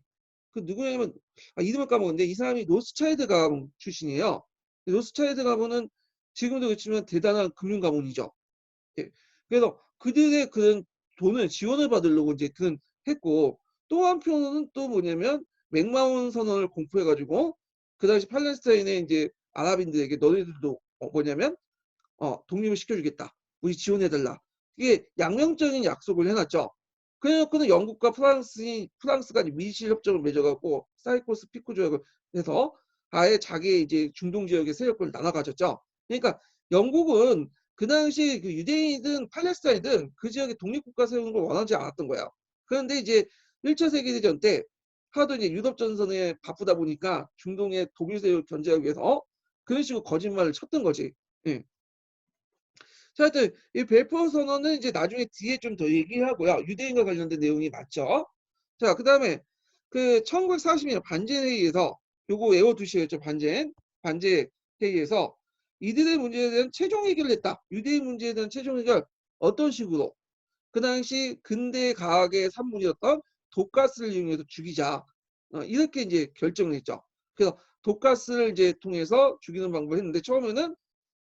그 누구냐면 이름을 까먹었는데 이 사람이 로스차일드 가문 출신이에요. 로스차일드 가문은 지금도 그렇지만 대단한 금융 가문이죠. 예. 그래서 그들의 그런 돈을 지원을 받으려고 이제 그런 했고 또 한편으로는 또 뭐냐면 맥마운 선언을 공포해가지고 그 당시 팔레스타인의 이제 아랍인들에게 너희들도 뭐냐면 독립을 시켜주겠다. 우리 지원해달라. 이게 양면적인 약속을 해놨죠. 그래놓고는 영국과 프랑스가 미실 협정을 맺어갖고 사이코스 피코 조약을 해서 아예 자기의 이제 중동 지역의 세력을 나눠 가졌죠. 그러니까 영국은 그 당시 그 유대인이든 팔레스타인이든 그 지역에 독립국가 세우는 걸 원하지 않았던 거예요. 그런데 이제 1차 세계대전 때 하도 이제 유럽 전선에 바쁘다 보니까 중동의 독일 세력을 견제하기 위해서 그런 식으로 거짓말을 쳤던 거지. 예. 자, 하여튼 이 벨포어 선언은 이제 나중에 뒤에 좀 더 얘기하고요. 유대인과 관련된 내용이 맞죠. 자, 그다음에 그 1940년 반젠 회의에서 요거 외워두셔야죠. 반제 회의에서 이들의 문제에 대한 최종 해결을 했다. 유대인 문제에 대한 최종 해결 어떤 식으로? 그 당시 근대 과학의 산물이었던 독가스를 이용해서 죽이자. 이렇게 이제 결정을 했죠. 그래서 독가스를 이제 통해서 죽이는 방법을 했는데 처음에는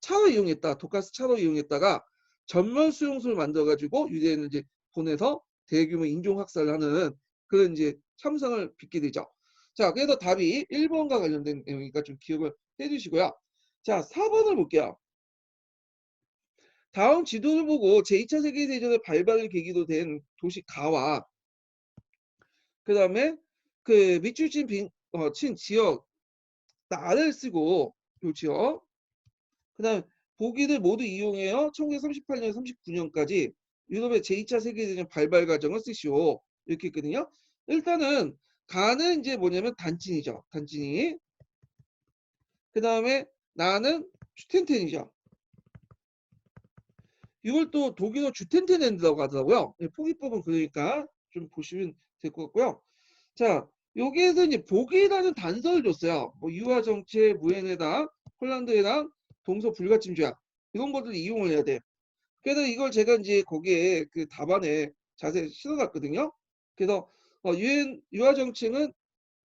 차로 이용했다. 독가스 차로 이용했다가 전면 수용소를 만들어가지고 유대인을 이제 보내서 대규모 인종 학살을 하는 그런 이제 참상을 빚게 되죠. 자, 그래서 답이 1번과 관련된 내용이니까 좀 기억을 해주시고요. 자, 4번을 볼게요. 다음 지도를 보고 제2차 세계대전의 발발을 계기로 된 도시 가와 그다음에 그 밑줄 친 지역 나를 쓰고 요 지역 그다음 보기를 모두 이용해요. 1938년 39년까지 유럽의 제2차 세계대전 발발 과정을 쓰시오. 이렇게 있거든요. 일단은 가는 이제 뭐냐면 단진이죠. 단진이. 그다음에 나는 슈텐텐이죠. 이걸 또 독일어 주텐텐랜드라고 하더라고요. 포기법은 그러니까 좀 보시면 될 것 같고요. 자, 여기에서 이제 복이라는 단서를 줬어요. 뭐 유화 정체, 무해해당, 폴란드 해당, 동서 불가침 조약 이런 것들 이용을 해야 돼. 그래서 이걸 제가 이제 거기에 그 답안에 자세히 실어놨거든요. 그래서 유화 정책은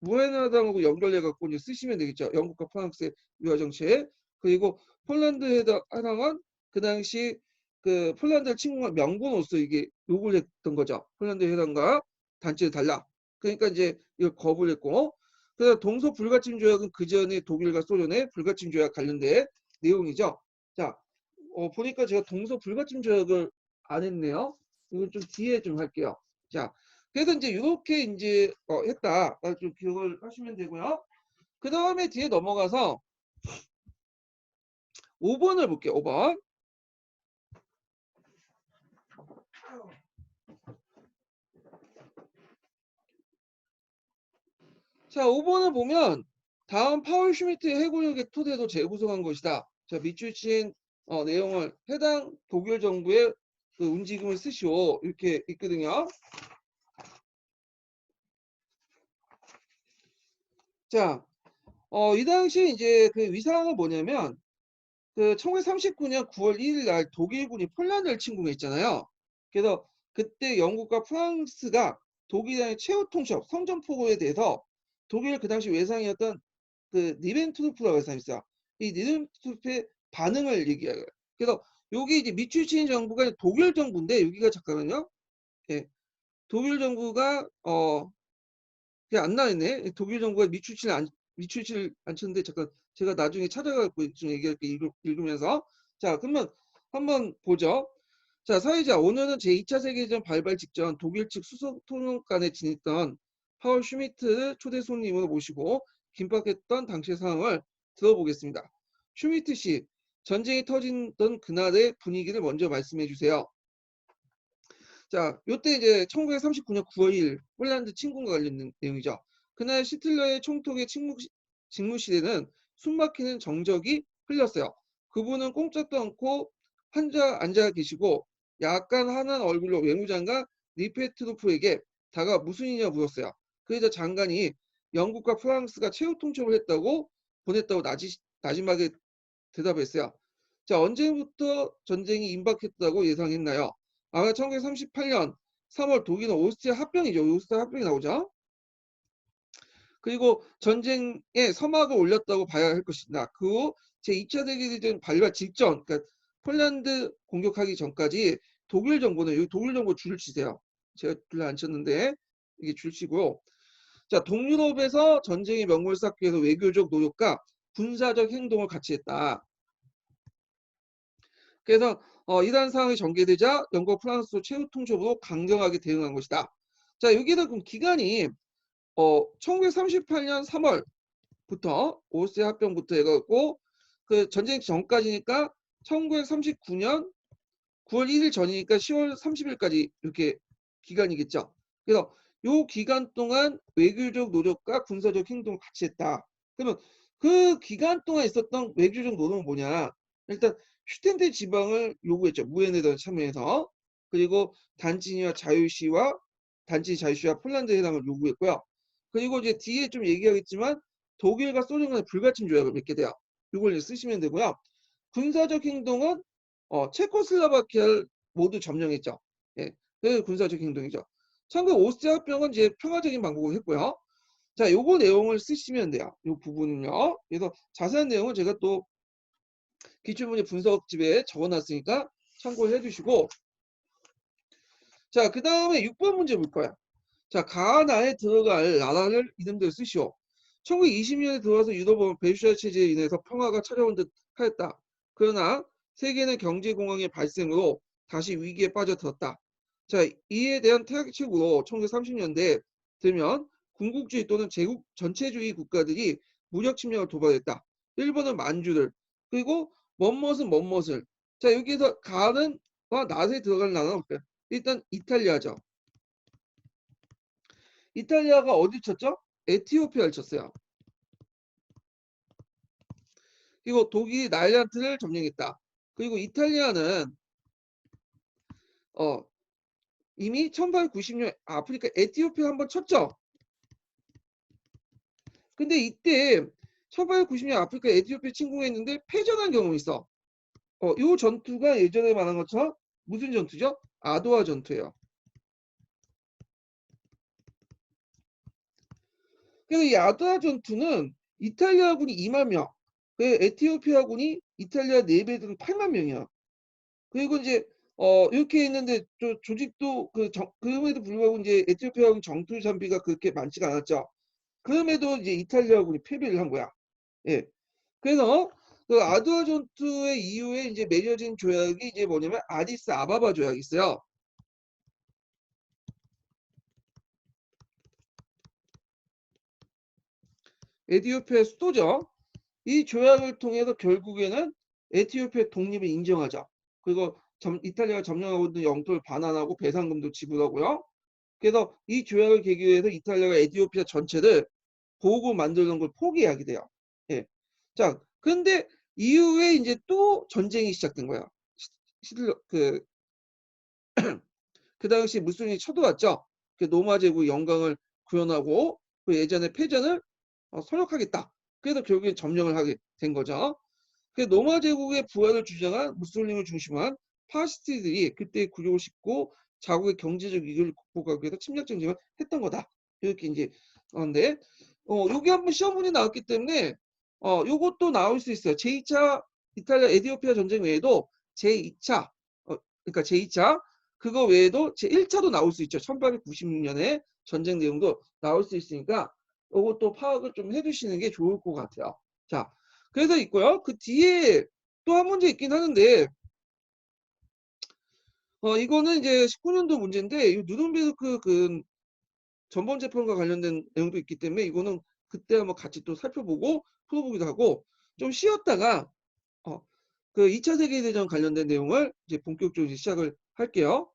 무해해당하고 연결해 갖고 이제 쓰시면 되겠죠. 영국과 프랑스의 유화 정책 그리고 폴란드 해당은 그 당시 그 폴란드 침공한 명분으로서 이게 요구를 했던 거죠. 폴란드 해당과 단체를 달라. 그러니까 이제 이걸 거부를 했고 그래서 동서 불가침 조약은 그 전에 독일과 소련의 불가침 조약 관련된 내용이죠. 자, 보니까 제가 동서 불가침 조약을 안 했네요. 이건 좀 뒤에 좀 할게요. 자, 그래서 이제 이렇게 이제 했다. 좀 기억을 하시면 되고요. 그 다음에 뒤에 넘어가서 5번을 볼게요. 5번. 자, 5번을 보면 다음 파울 슈미트의 해고력의 토대도 재구성한 것이다. 자, 밑줄 친 내용을 해당 독일 정부의 그 움직임을 쓰시오. 이렇게 있거든요. 자, 이 당시 이제 그 위상은 뭐냐면 그 1939년 9월 1일 날 독일군이 폴란드를 침공했잖아요. 그래서 그때 영국과 프랑스가 독일의 최후 통첩 성전포고에 대해서 독일 그 당시 외상이었던 그 니벤트루프라고 해서 있어요. 이 니벤트루프의 반응을 얘기해요. 그래서 여기 이제 미추신 정부가 독일 정부인데 여기가 잠깐만요. 예. 독일 정부가 그게 안 나있네. 독일 정부가 미추치를 안 쳤는데 잠깐 제가 나중에 찾아가고 좀 얘기할게 읽으면서. 자, 그러면 한번 보죠. 자, 사회자 오늘은 제2차 세계대전 발발 직전 독일 측 수석 토론관에 지냈던 파울 슈미트를 초대 손님으로 모시고 긴박했던 당시의 상황을 들어보겠습니다. 슈미트 씨, 전쟁이 터지던 그날의 분위기를 먼저 말씀해 주세요. 자, 요때 이제 1939년 9월 1일 폴란드 침공과 관련된 내용이죠. 그날 시틀러의 총독의 직무실에는 숨막히는 정적이 흘렸어요. 그분은 꼼짝도 않고 환자 앉아 계시고 약간 환한 얼굴로 외무장관 리페트로프에게 다가 무슨 일이냐 물었어요. 그래서 장관이 영국과 프랑스가 최후 통첩을 했다고 보냈다고 나지막에 대답했어요. 자, 언제부터 전쟁이 임박했다고 예상했나요? 아마 1938년 3월 독일은 오스트리아 합병이죠. 오스트리아 합병이 나오죠. 그리고 전쟁에 서막을 올렸다고 봐야 할 것이다. 그 후 제2차 세계대전 발발 직전, 그러니까 폴란드 공격하기 전까지 독일 정부는 여기 독일 정부 줄을 치세요. 제가 줄을 안 쳤는데 이게 줄 치고요. 자, 동유럽에서 전쟁의 명분을 쌓기 위해서 외교적 노력과 군사적 행동을 같이 했다. 그래서 이러한 상황이 전개되자 영국, 프랑스 최후 통첩으로 강경하게 대응한 것이다. 자, 여기는 그럼 기간이 1938년 3월부터 오스트리아 합병부터 해갖고 그 전쟁 전까지니까 1939년 9월 1일 전이니까 10월 30일까지 이렇게 기간이겠죠. 그래서 요 기간 동안 외교적 노력과 군사적 행동을 같이 했다. 그러면 그 기간 동안 있었던 외교적 노력은 뭐냐? 일단 슈텐데 지방을 요구했죠. 무해네덜 참여해서. 그리고 단지니와 자유시와 단지 자유시와 폴란드 해당을 요구했고요. 그리고 이제 뒤에 좀 얘기하겠지만 독일과 소련 간의 불가침 조약을 맺게 돼요. 이걸 쓰시면 되고요. 군사적 행동은 체코슬로바키아를 모두 점령했죠. 예, 그 군사적 행동이죠. 참고로 오스트리아 합병은 이제 평화적인 방법을 했고요. 자, 요거 내용을 쓰시면 돼요. 요 부분은요. 그래서 자세한 내용은 제가 또 기출문제 분석집에 적어놨으니까 참고해 주시고, 자, 그 다음에 6번 문제 볼 거야. 자, 가나에 들어갈 나라를 이름대로 쓰시오. 1920년에 들어와서 유럽은 벨슈아 체제에 인해서 평화가 찾아온 듯 하였다. 그러나 세계는 경제공황의 발생으로 다시 위기에 빠져들었다. 자, 이에 대한 타격책으로 1930년대 되면 군국주의 또는 제국 전체주의 국가들이 무력 침략을 도발했다. 일본은 만주를, 그리고 멋멋은. 자, 여기서 가는와 낫에 들어갈 나라는 없어요. 일단 이탈리아죠. 이탈리아가 어디 쳤죠? 에티오피아를 쳤어요. 그리고 독일이 나일란트를 점령했다. 그리고 이탈리아는 어 이미 1890년 아프리카 에티오피아 한번 쳤죠. 근데 이때 1890년 아프리카 에티오피아 침공했는데 패전한 경험이 있어. 요 전투가 예전에 말한 것처럼 무슨 전투죠? 아도아 전투예요. 그래서 이 아도아 전투는 이탈리아군이 2만 명, 그 에티오피아군이 이탈리아 4배 되는 8만 명이야. 그리고 이제 이렇게 있는데 조직도 그럼에도 불구하고 이제 에티오피아군 정투 장비가 그렇게 많지가 않았죠. 그럼에도 이제 이탈리아군이 패배를 한 거야. 예. 그래서 그 아두아 전투의 이후에 이제 맺어진 조약이 이제 뭐냐면 아디스 아바바 조약이 있어요. 에티오피아의 수도죠. 이 조약을 통해서 결국에는 에티오피아 독립을 인정하죠. 그리고 이탈리아가 점령하고 있는 영토를 반환하고 배상금도 지불하고요. 그래서 이 조약을 계기로 해서 이탈리아가 에티오피아 전체를 보고 만들던 걸 포기하게 돼요. 예. 자, 근데 이후에 이제 또 전쟁이 시작된 거야. 히틀러 그 당시 무솔리니 쳐들어왔죠. 그 로마 제국 영광을 구현하고 그 예전의 패전을 선역하겠다. 그래서 결국에 점령을 하게 된 거죠. 그 로마 제국의 부활을 주장한 무솔리니를 중심한 파시스트들이 그때 굴욕을 싣고 자국의 경제적 이익을 극복하기 위해서 침략 전쟁을 했던 거다. 이렇게 이제 그런데 여기 한번 시험 문제 나왔기 때문에 요것도 나올 수 있어요. 제2차 이탈리아 에티오피아 전쟁 외에도 제2차 그러니까 제2차 그거 외에도 제1차도 나올 수 있죠. 1896년에 전쟁 내용도 나올 수 있으니까 이것도 파악을 좀 해두시는 게 좋을 것 같아요. 자, 그래서 있고요. 그 뒤에 또 한 문제 있긴 하는데 이거는 이제 19년도 문제인데 이 누른베르크 그 전범 재판과 관련된 내용도 있기 때문에 이거는 그때 한번 같이 또 살펴보고 풀어보기도 하고 좀 쉬었다가 그 2차 세계대전 관련된 내용을 이제 본격적으로 시작을 할게요.